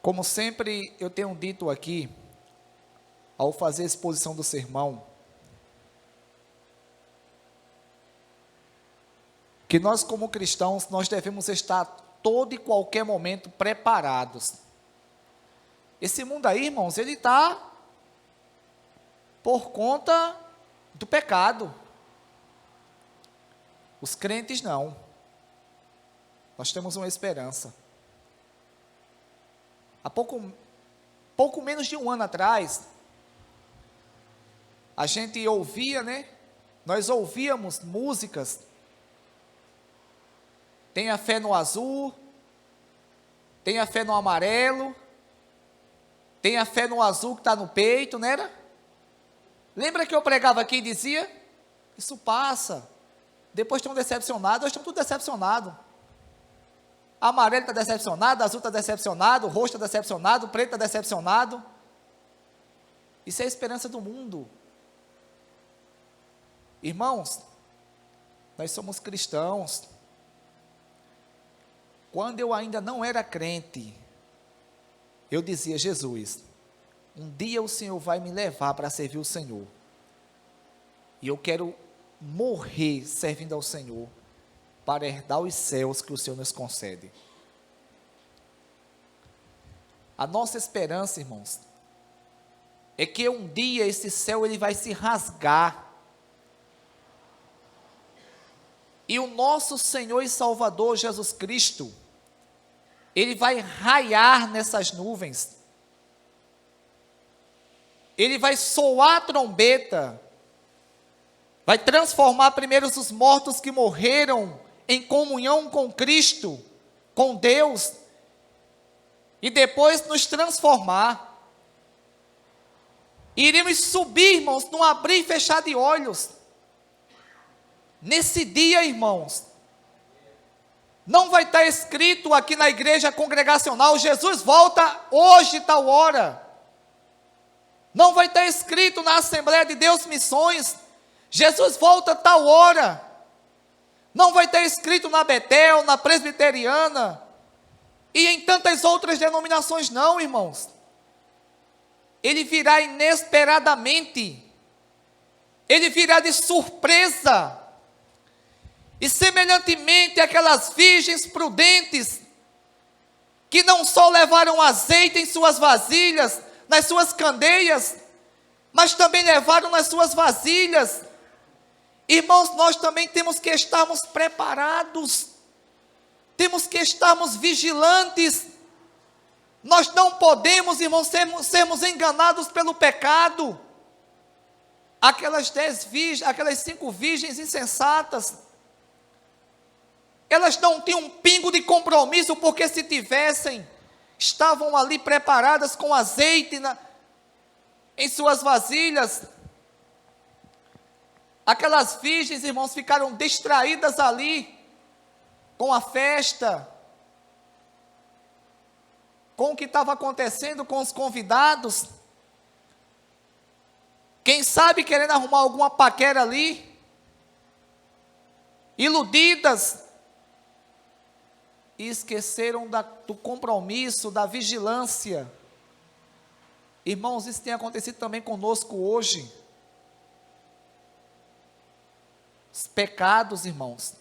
Como sempre eu tenho dito aqui, ao fazer a exposição do sermão, que nós como cristãos, nós devemos estar todo e qualquer momento preparados. Esse mundo aí, irmãos, ele está por conta do pecado. Os crentes não. Nós temos uma esperança. Há pouco menos de um ano atrás, a gente ouvia, né? Nós ouvíamos músicas. Tenha fé no azul, tenha fé no amarelo, tenha fé no azul que está no peito, não era? Lembra que eu pregava aqui e dizia? Isso passa. Depois estão decepcionados, nós estamos tudo decepcionados. Amarelo está decepcionado, azul está decepcionado, roxo está decepcionado, preto está decepcionado. Isso é a esperança do mundo. Irmãos, nós somos cristãos. Quando eu ainda não era crente, eu dizia, Jesus, um dia o Senhor vai me levar para servir o Senhor. E eu quero morrer servindo ao Senhor, para herdar os céus que o Senhor nos concede. A nossa esperança, irmãos, é que um dia esse céu ele vai se rasgar. E o nosso Senhor e Salvador Jesus Cristo, ele vai raiar nessas nuvens. Ele vai soar a trombeta. Vai transformar primeiro os mortos que morreram em comunhão com Cristo, com Deus, e depois nos transformar. Iremos subir, irmãos, num abrir e fechar de olhos. Nesse dia, irmãos, não vai estar escrito aqui na igreja congregacional, Jesus volta hoje, tal hora. Não vai estar escrito na Assembleia de Deus Missões, Jesus volta tal hora. Não vai estar escrito na Betel, na Presbiteriana, e em tantas outras denominações não, irmãos. Ele virá inesperadamente. Ele virá de surpresa. E semelhantemente aquelas virgens prudentes, que não só levaram azeite em suas vasilhas, nas suas candeias, mas também levaram nas suas vasilhas. Irmãos, nós também temos que estarmos preparados, temos que estarmos vigilantes. Nós não podemos, irmãos, sermos enganados pelo pecado. Aquelas 5 virgens insensatas, elas não tinham um pingo de compromisso, porque se tivessem, estavam ali preparadas com azeite em suas vasilhas. Aquelas virgens, irmãos, ficaram distraídas ali, com a festa, com o que estava acontecendo com os convidados. Quem sabe querendo arrumar alguma paquera ali, iludidas, e esqueceram do compromisso, da vigilância. Irmãos, isso tem acontecido também conosco hoje. Os pecados, irmãos,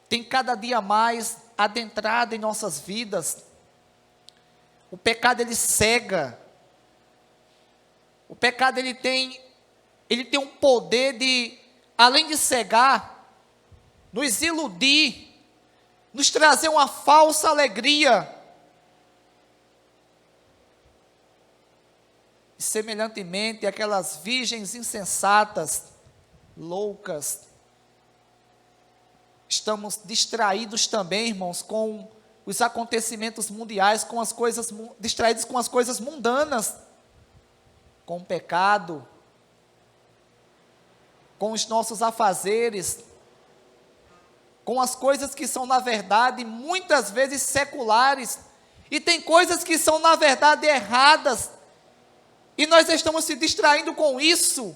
tem cada dia mais adentrado em nossas vidas. O pecado, ele cega. O pecado, ele tem um poder de, além de cegar, nos iludir, nos trazer uma falsa alegria. E semelhantemente, aquelas virgens insensatas, loucas, estamos distraídos também, irmãos, com os acontecimentos mundiais, com as coisas, distraídos com as coisas mundanas, com o pecado, com os nossos afazeres, com as coisas que são, na verdade, muitas vezes seculares, e tem coisas que são, na verdade, erradas, e nós estamos se distraindo com isso.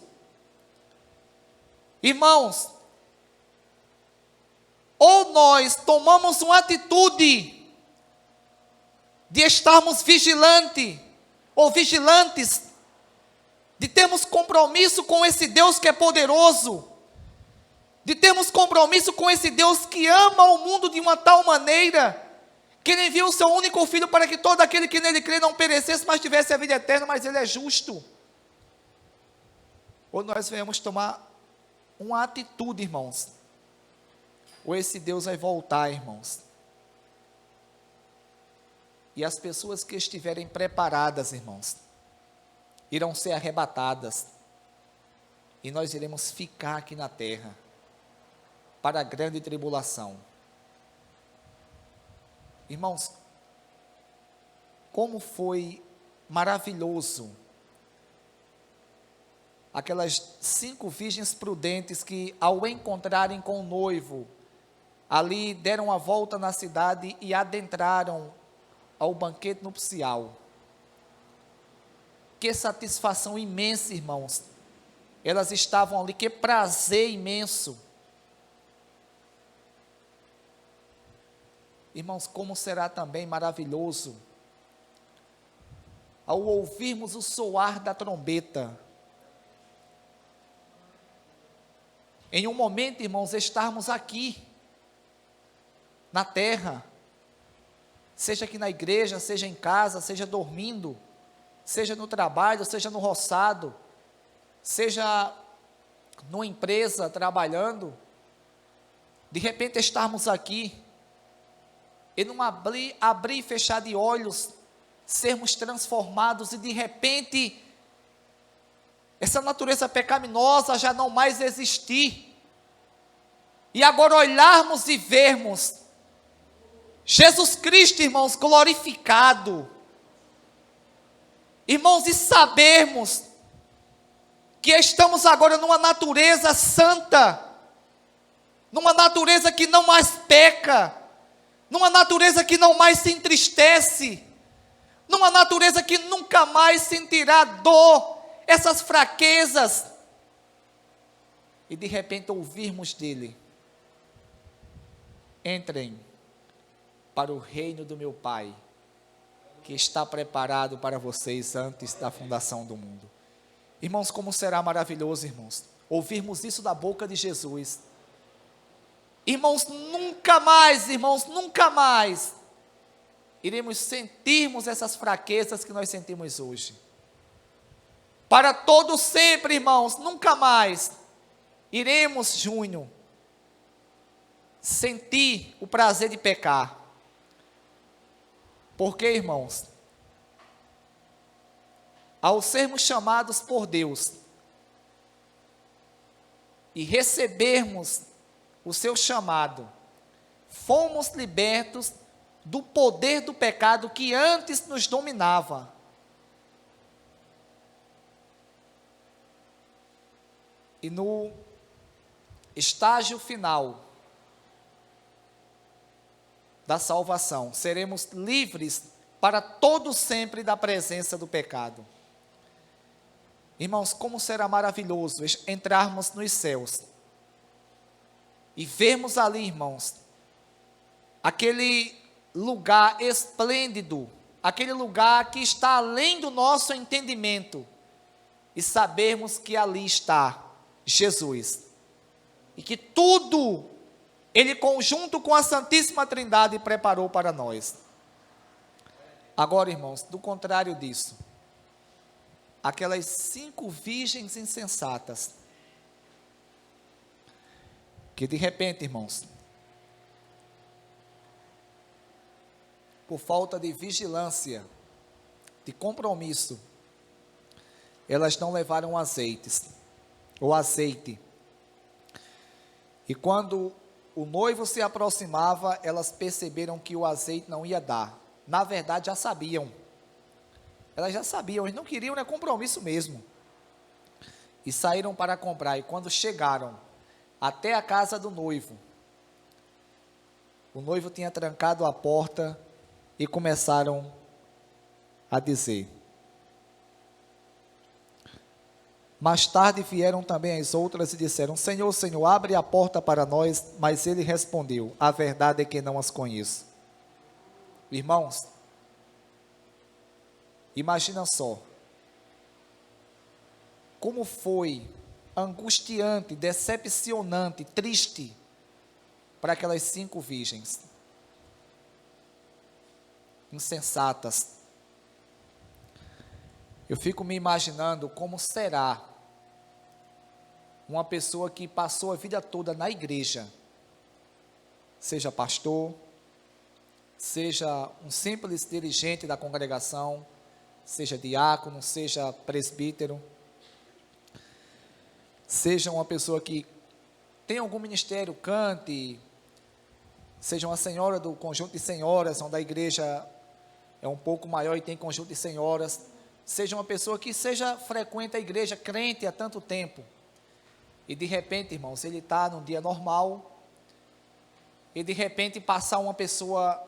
Irmãos, ou nós tomamos uma atitude de estarmos vigilantes, de termos compromisso com esse Deus que é poderoso, de termos compromisso com esse Deus que ama o mundo de uma tal maneira, que Ele enviou o seu único Filho para que todo aquele que nele crê não perecesse, mas tivesse a vida eterna, mas Ele é justo. Ou nós venhamos tomar uma atitude, irmãos, ou esse Deus vai voltar, irmãos. E as pessoas que estiverem preparadas, irmãos, irão ser arrebatadas, e nós iremos ficar aqui na terra, para a grande tribulação. Irmãos, como foi maravilhoso aquelas 5 virgens prudentes que, ao encontrarem com o noivo, ali deram a volta na cidade e adentraram ao banquete nupcial. Que satisfação imensa, irmãos. Elas estavam ali, que prazer imenso. Irmãos, como será também maravilhoso ao ouvirmos o soar da trombeta. Em um momento, irmãos, estarmos aqui, na terra, seja aqui na igreja, seja em casa, seja dormindo, seja no trabalho, seja no roçado, seja numa empresa trabalhando, de repente estarmos aqui, e num abrir e fechar de olhos, sermos transformados, e de repente, essa natureza pecaminosa já não mais existir, e agora olharmos e vermos Jesus Cristo, irmãos, glorificado, irmãos, e sabermos que estamos agora numa natureza santa, numa natureza que não mais peca, numa natureza que não mais se entristece, numa natureza que nunca mais sentirá dor, essas fraquezas, e de repente ouvirmos dele: entrem para o reino do meu Pai, que está preparado para vocês antes da fundação do mundo. Irmãos, como será maravilhoso, irmãos, ouvirmos isso da boca de Jesus. Irmãos, nunca mais iremos sentirmos essas fraquezas que nós sentimos hoje. Para todo sempre, irmãos, nunca mais iremos, junho, sentir o prazer de pecar. Porque, irmãos, ao sermos chamados por Deus e recebermos o seu chamado, fomos libertos do poder do pecado que antes nos dominava. E no estágio final da salvação, seremos livres para todo sempre da presença do pecado. Irmãos, como será maravilhoso entrarmos nos céus e vermos ali, irmãos, aquele lugar esplêndido, aquele lugar que está além do nosso entendimento, e sabermos que ali está Jesus, e que tudo Ele, conjunto com a Santíssima Trindade, preparou para nós. Agora, irmãos, do contrário disso, aquelas 5 virgens insensatas, que de repente, irmãos, por falta de vigilância, de compromisso, elas não levaram o azeite. E quando o noivo se aproximava, elas perceberam que o azeite não ia dar. Na verdade, já sabiam. Elas já sabiam, eles não queriam, né, compromisso mesmo. E saíram para comprar. E quando chegaram até a casa do noivo, o noivo tinha trancado a porta e começaram a dizer. Mais tarde vieram também as outras e disseram: Senhor, Senhor, abre a porta para nós. Mas ele respondeu: a verdade é que não as conheço. Irmãos, imagina só, como foi angustiante, decepcionante, triste para aquelas 5 virgens insensatas. Eu fico me imaginando como será uma pessoa que passou a vida toda na igreja, seja pastor, seja um simples dirigente da congregação, seja diácono, seja presbítero, seja uma pessoa que tem algum ministério, cante, seja uma senhora do conjunto de senhoras, onde a igreja é um pouco maior e tem conjunto de senhoras, seja uma pessoa que frequenta a igreja, crente há tanto tempo, e de repente, irmãos, ele está num dia normal, e de repente passar uma pessoa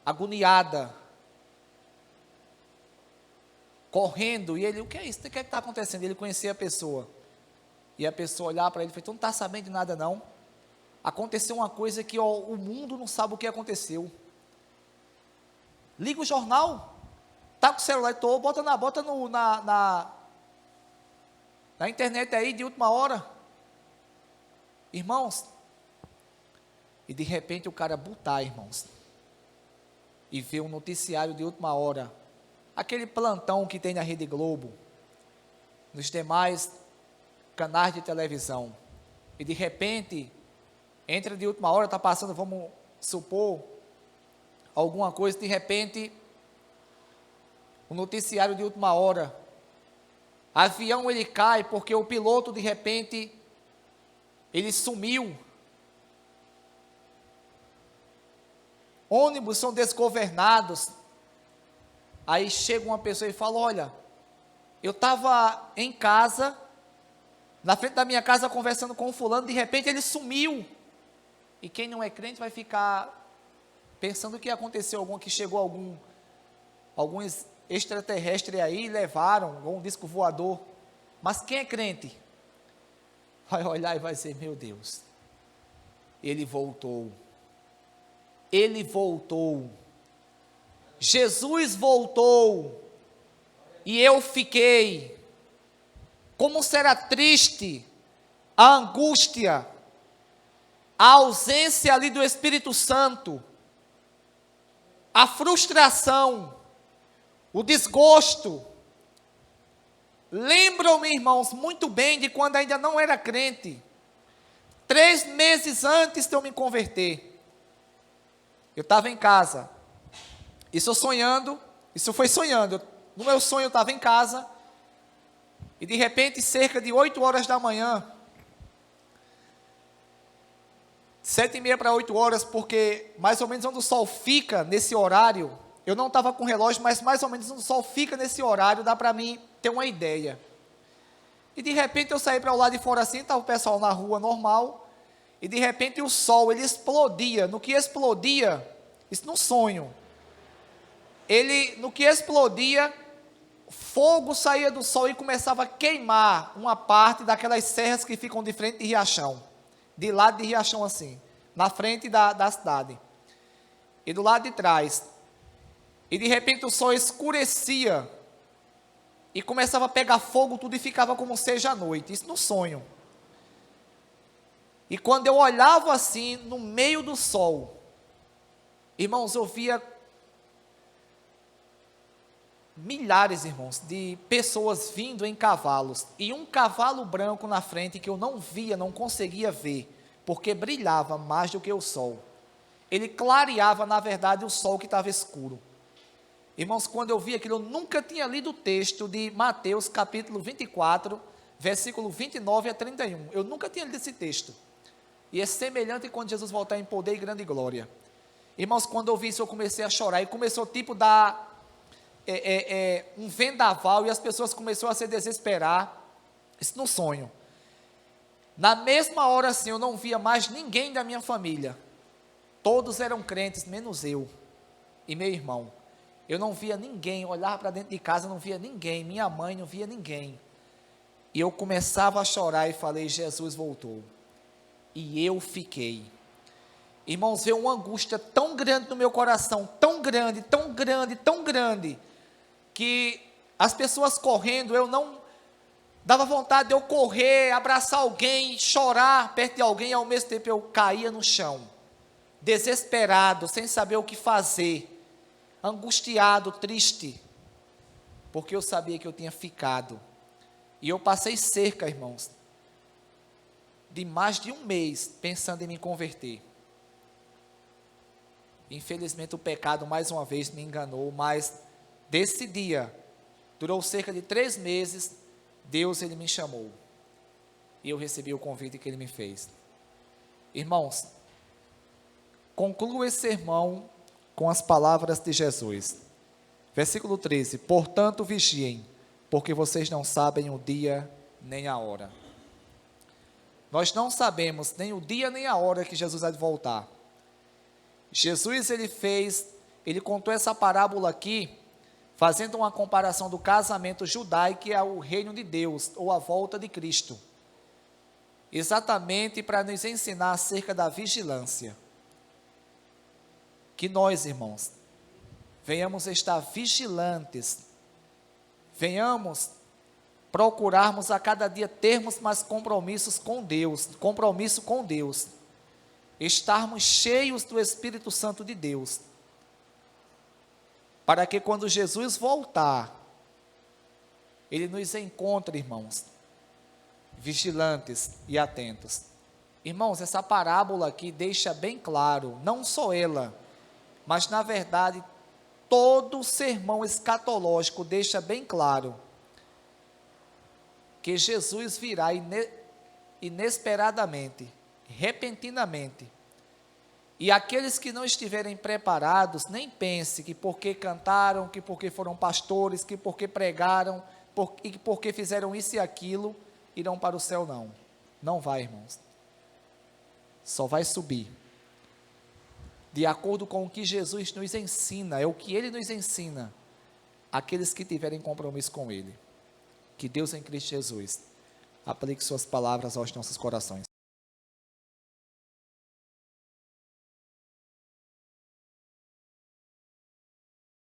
agoniada, correndo, e ele, o que é isso? O que é que está acontecendo? Ele conhecia a pessoa, e a pessoa olhar para ele e falar: tu não está sabendo de nada não? Aconteceu uma coisa que o mundo não sabe o que aconteceu. Liga o jornal, está com o celular, bota na internet aí de última hora. Irmãos, e de repente o cara botar, irmãos, e ver um noticiário de última hora, aquele plantão que tem na Rede Globo, nos demais canais de televisão, e de repente, entra de última hora, está passando, vamos supor, alguma coisa, de repente, o noticiário de última hora, avião ele cai porque o piloto de repente, ele sumiu, ônibus são desgovernados, aí chega uma pessoa e fala: olha, eu estava em casa, na frente da minha casa conversando com o fulano, de repente ele sumiu, e quem não é crente vai ficar pensando que aconteceu que chegou alguns extraterrestres aí, levaram algum disco voador, mas quem é crente vai olhar e vai dizer: meu Deus, ele voltou, Jesus voltou, e eu fiquei. Como será triste a angústia, a ausência ali do Espírito Santo, a frustração, o desgosto. Lembram-me, irmãos, muito bem de quando ainda não era crente, 3 meses antes de eu me converter, eu estava em casa, isso foi sonhando, no meu sonho eu estava em casa, e de repente, cerca de 8 horas da manhã, 7h30 para 8 horas, porque mais ou menos onde o sol fica nesse horário, eu não estava com relógio, mas mais ou menos onde o sol fica nesse horário, dá para mim ter uma ideia. E de repente eu saí para o lado de fora assim, estava o pessoal na rua normal, e de repente o sol, ele explodia, no que explodia, isso num sonho, no que explodia, fogo saía do sol e começava a queimar uma parte daquelas serras que ficam de frente de Riachão, de lado de Riachão assim, na frente da cidade, e do lado de trás, e de repente o sol escurecia, e começava a pegar fogo tudo, e ficava como seja a noite, isso no sonho. E quando eu olhava assim, no meio do sol, irmãos, eu via milhares, irmãos, de pessoas vindo em cavalos, e um cavalo branco na frente que eu não via, não conseguia ver, porque brilhava mais do que o sol. Ele clareava, na verdade, o sol que estava escuro. Irmãos, quando eu vi aquilo, eu nunca tinha lido o texto de Mateus, capítulo 24, versículo 29 a 31. Eu nunca tinha lido esse texto. E é semelhante quando Jesus voltar em poder e grande glória. Irmãos, quando eu vi isso, eu comecei a chorar. E começou tipo dar um vendaval, e as pessoas começaram a se desesperar. Isso no sonho. Na mesma hora, assim, eu não via mais ninguém da minha família. Todos eram crentes, menos eu e meu irmão. Eu não via ninguém, olhava para dentro de casa, não via ninguém, minha mãe não via ninguém. E eu começava a chorar e falei, Jesus voltou. E eu fiquei. Irmãos, veio uma angústia tão grande no meu coração, tão grande, tão grande, tão grande, que as pessoas correndo, eu não dava vontade de eu correr, abraçar alguém, chorar perto de alguém, e ao mesmo tempo eu caía no chão, desesperado, sem saber o que fazer, angustiado, triste, porque eu sabia que eu tinha ficado. E eu passei cerca, irmãos, de mais de um mês pensando em me converter. Infelizmente o pecado mais uma vez me enganou, mas desse dia, durou cerca de 3 meses, Deus ele me chamou, e eu recebi o convite que ele me fez. Irmãos, concluo esse sermão com as palavras de Jesus. Versículo 13, portanto vigiem, porque vocês não sabem o dia nem a hora. Nós não sabemos nem o dia nem a hora que Jesus vai voltar. Jesus ele contou essa parábola aqui, fazendo uma comparação do casamento judaico e ao reino de Deus, ou a volta de Cristo. Exatamente para nos ensinar acerca da vigilância. Que nós, irmãos, venhamos estar vigilantes, venhamos procurarmos a cada dia termos mais compromisso com Deus, estarmos cheios do Espírito Santo de Deus, para que quando Jesus voltar, Ele nos encontre, irmãos, vigilantes e atentos. Irmãos, essa parábola aqui deixa bem claro, não só ela, mas na verdade, todo o sermão escatológico deixa bem claro, que Jesus virá inesperadamente, repentinamente, e aqueles que não estiverem preparados, nem pense que porque cantaram, que porque foram pastores, que porque pregaram, e que porque fizeram isso e aquilo, irão para o céu. Não vai, irmãos, só vai subir, de acordo com o que Jesus nos ensina, é o que Ele nos ensina, aqueles que tiverem compromisso com Ele. Que Deus em Cristo Jesus aplique suas palavras aos nossos corações.